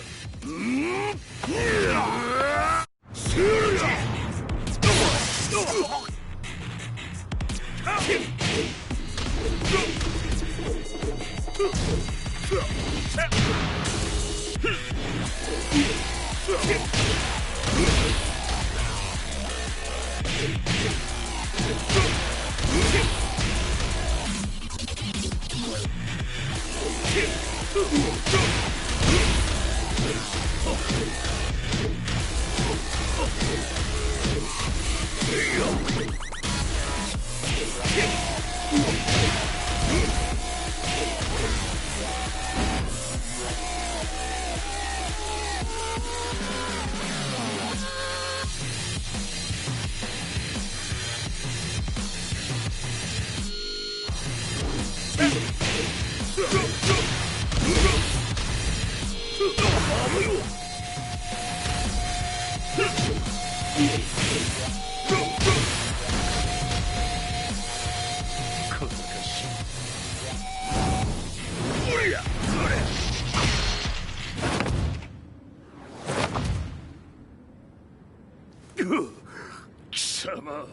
貴様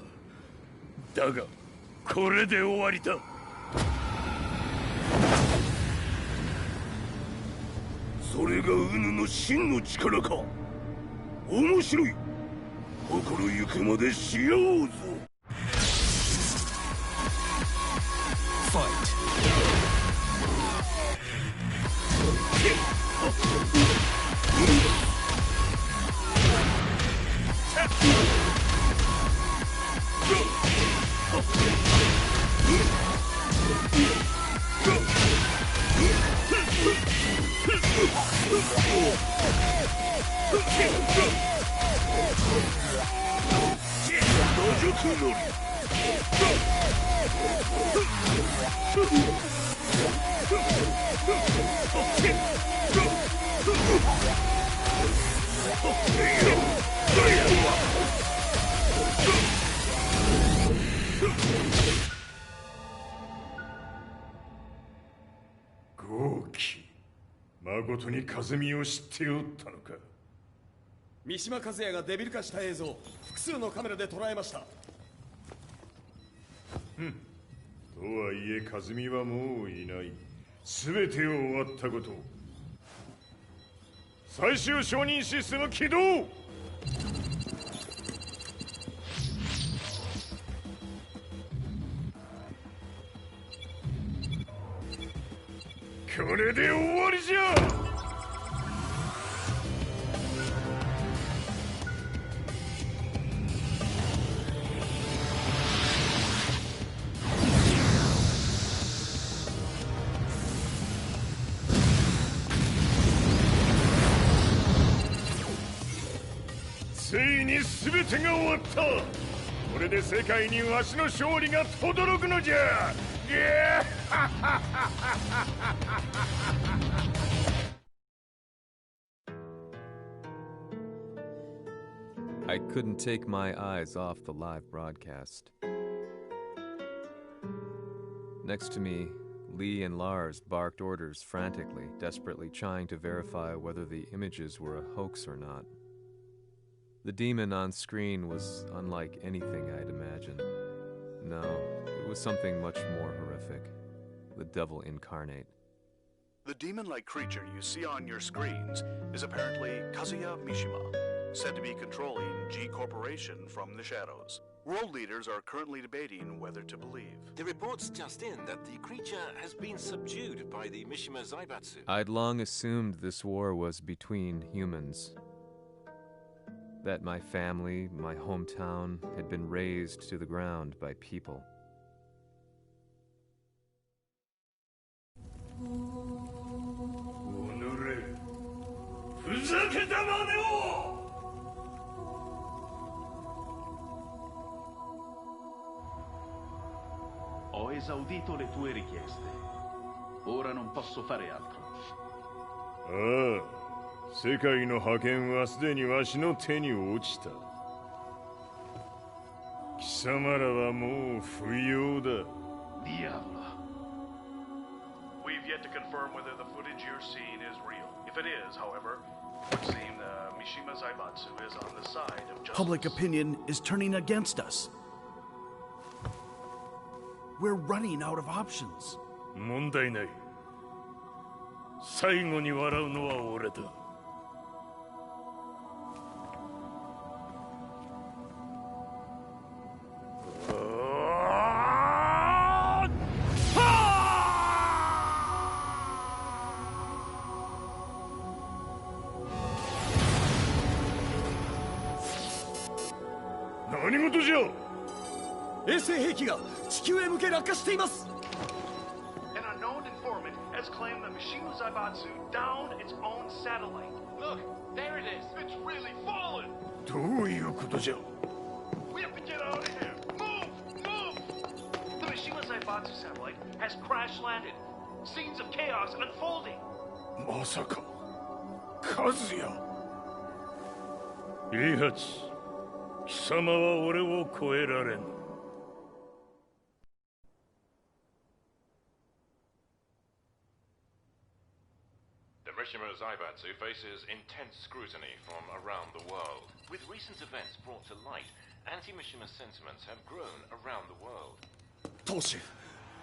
だがこれで終わりだ。それがウヌの真の力か。面白い。心ゆくまでしようぞ。豪輝、まことに風見を知っておったのか。三島和也がデビル化した映像、複数のカメラで捉えました。とはいえ風見はもういない。全てを終わったこと。最終承認システム起動。これで終わりじゃ。ついに全てが終わった。これで世界にわしの勝利が轟くのじゃ。I couldn't take my eyes off the live broadcast. Next to me, Lee and Lars barked orders frantically, desperately trying to verify whether the images were a hoax or not. The demon on screen was unlike anything I'd imagined. No, it was something much more horrific. The devil incarnate. The demon-like creature you see on your screens is apparently Kazuya Mishima, said to be controlling G Corporation from the shadows. World leaders are currently debating whether to believe. The reports just in that the creature has been subdued by the Mishima Zaibatsu. I'd long assumed this war was between humans. That my family, my hometown, had been razed to the ground by people. Ho esaudito le tue richieste. Ora non posso fare altro. 世界の覇権はすでにわしの手に落ちた。貴様らはもう不要だ。Diavolo. We've yet to confirm whether the footage you're seeing is real. If it is, however, it would seem the Mishima Zaibatsu is on the side of justice. Public opinion is turning against us. We're running out of options. 問題ない。最後に笑うのは俺だ。何事じゃ。衛星兵器が地球へ向け落下しています。 An unknown informant has claimed the Mishima Zaibatsu downed its own satellite. Look, there it is. It's really fallen. どういうことじゃ。 We have to get out of here. Move! Move! The Mishima Zaibatsu satellite has crash landed. Scenes of chaos unfolding. まさか和也。イハチ、貴様は俺を超えられん。The Mishima Zaibatsu faces intense scrutiny from around the world. With recent events brought to light, anti-Mishima sentiments have grown around the world. 当主、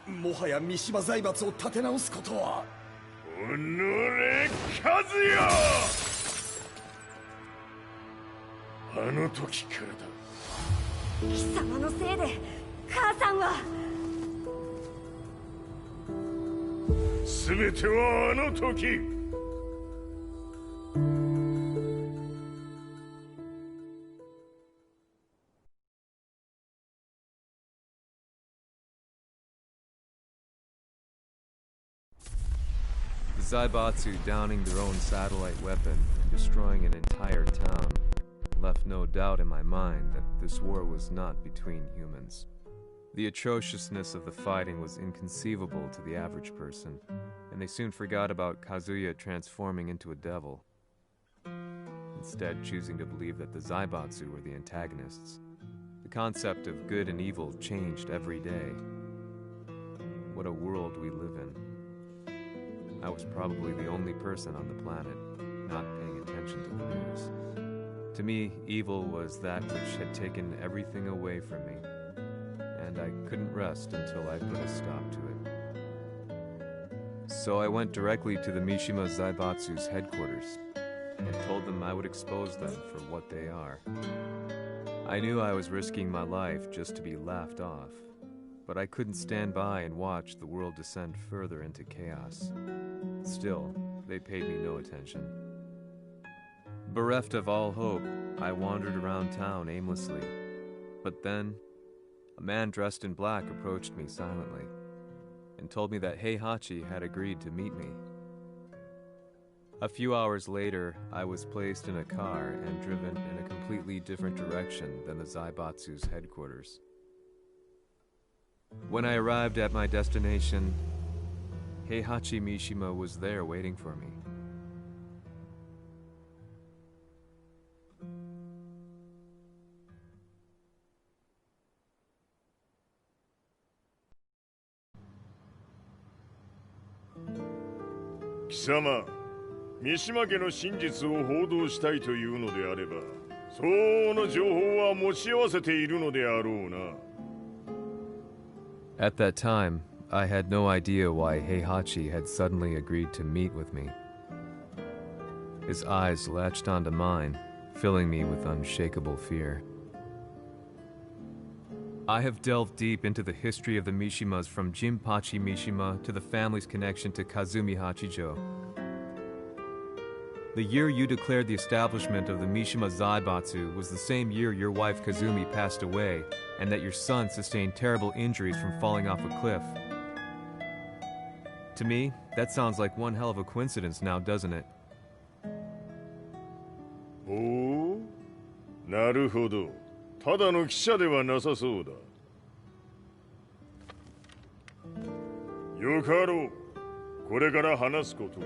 もはや三島財閥を立て直すことは。おのれ、和也！あの時からだ。貴様のせいで母さんは。全てはあの時。The Zaibatsu downing their own satellite weapon and destroying an entire town left no doubt in my mind that this war was not between humans. The atrociousness of the fighting was inconceivable to the average person, and they soon forgot about Kazuya transforming into a devil, instead choosing to believe that the Zaibatsu were the antagonists. The concept of good and evil changed every day. What a world we live in. I was probably the only person on the planet not paying attention to the news. To me, evil was that which had taken everything away from me, and I couldn't rest until I put a stop to it. So I went directly to the Mishima Zaibatsu's headquarters and told them I would expose them for what they are. I knew I was risking my life just to be laughed off, but I couldn't stand by and watch the world descend further into chaos. Still, they paid me no attention. Bereft of all hope, I wandered around town aimlessly. But then, a man dressed in black approached me silently and told me that Heihachi had agreed to meet me. A few hours later, I was placed in a car and driven in a completely different direction than the Zaibatsu's headquarters. When I arrived at my destination, Heihachi Mishima was there waiting for me. Kisama, 三島家の真実を報道したいというのであれば、相応の情報は持ち合わせているのであろうな。At that time, I had no idea why Heihachi had suddenly agreed to meet with me. His eyes latched onto mine, filling me with unshakable fear. I have delved deep into the history of the Mishimas from Jinpachi Mishima to the family's connection to Kazumi Hachijo. The year you declared the establishment of the Mishima Zaibatsu was the same year your wife Kazumi passed away, and that your son sustained terrible injuries from falling off a cliff. To me, that sounds like one hell of a coincidence now, doesn't it? おお、なるほど。ただの記者ではなさそうだ。よかろう。これから話すこと、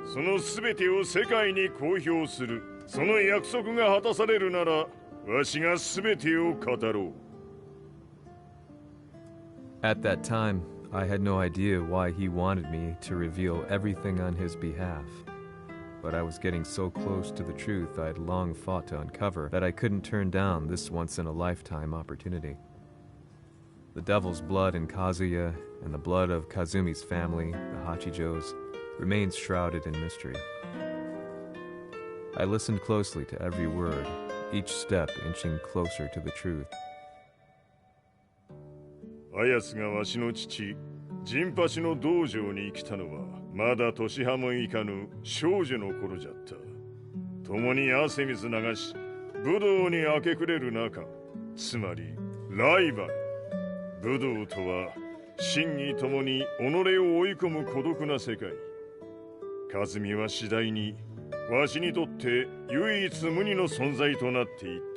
その全てを世界に公表する。その約束が果たされるなら、わしが全てを語ろう。At that time, I had no idea why he wanted me to reveal everything on his behalf. But I was getting so close to the truth I'd long fought to uncover that I couldn't turn down this once-in-a-lifetime opportunity. The devil's blood in Kazuya and the blood of Kazumi's family, the Hachijos, remains shrouded in mystery. I listened closely to every word, each step inching closer to the truth. あやつがわしの父、ジンパチの道場に来たのは、まだ年端もいかぬ少女の頃じゃった。共に汗水流し、武道に明け暮れる中、つまりライバル。武道とは、真偽ともに己を追い込む孤独な世界。和美は次第に、わしにとって唯一無二の存在となっていった。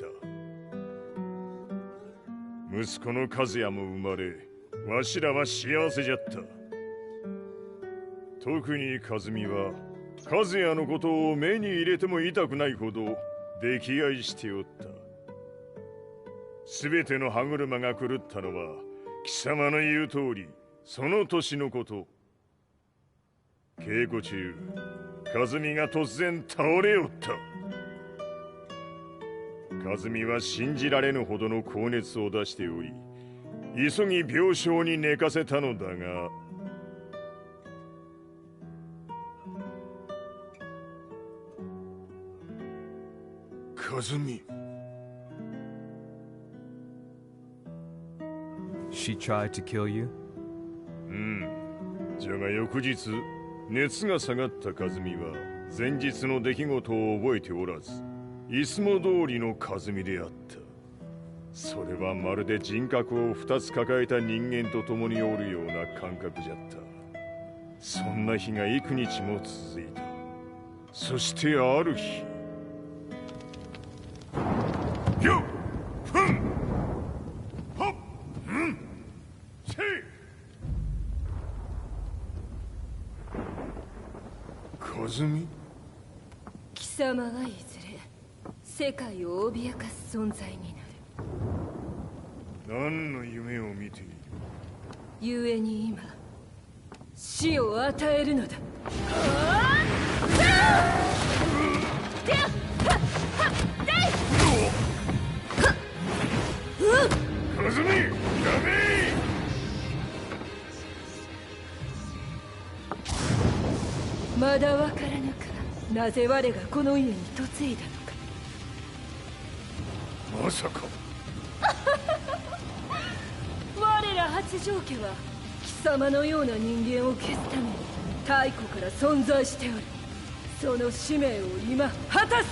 息子の和也も生まれ、わしらは幸せじゃった。特に和美は和也のことを目に入れても痛くないほど溺愛しておった。全ての歯車が狂ったのは貴様の言う通りその年のこと。稽古中和美が突然倒れおった。和美は信じられぬほどの高熱を出しており、急ぎ病床に寝かせたのだが、和美。She tried to kill you? じゃが翌日熱が下がった和美は前日の出来事を覚えておらず、いつも通りの和美であった。それはまるで人格を2つ抱えた人間と共におるような感覚じゃった。そんな日が幾日も続いた。そしてある日、よっふんほっうんせい。和美？貴様はいずれ世界を脅かす存在になる。何の夢を見ている？故に今死を与えるのだ。和美、やめ！まだわからぬか、なぜ我がこの家に嫁いだのか。まさか我ら八丈家は貴様のような人間を消すために太古から存在しておる。その使命を今果たす。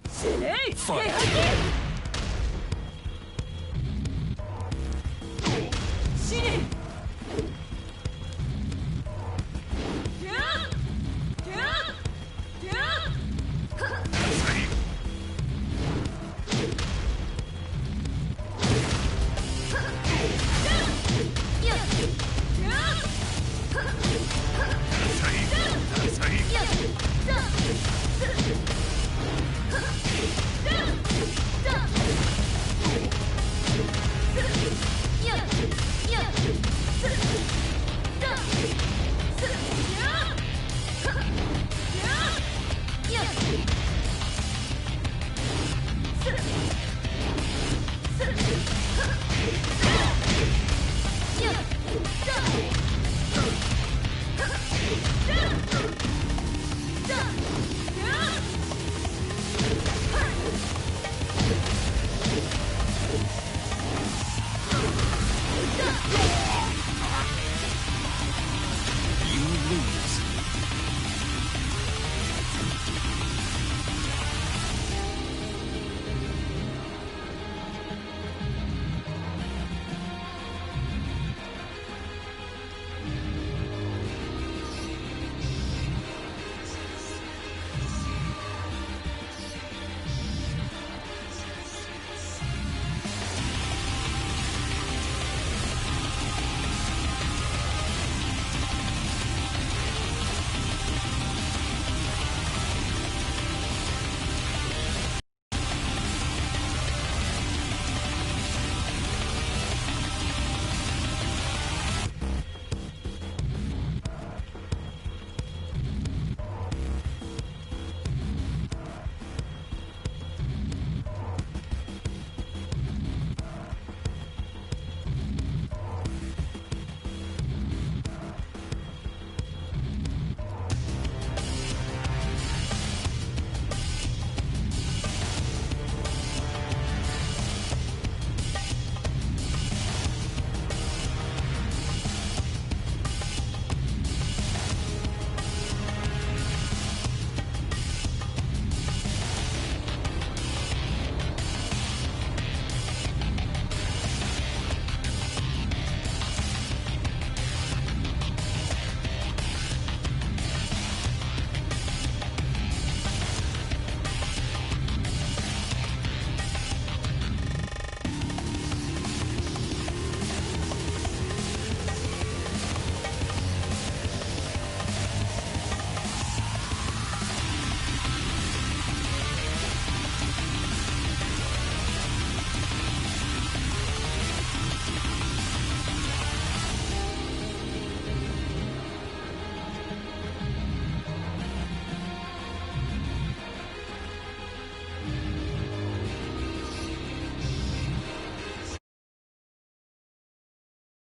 死ねい、平八！死ね！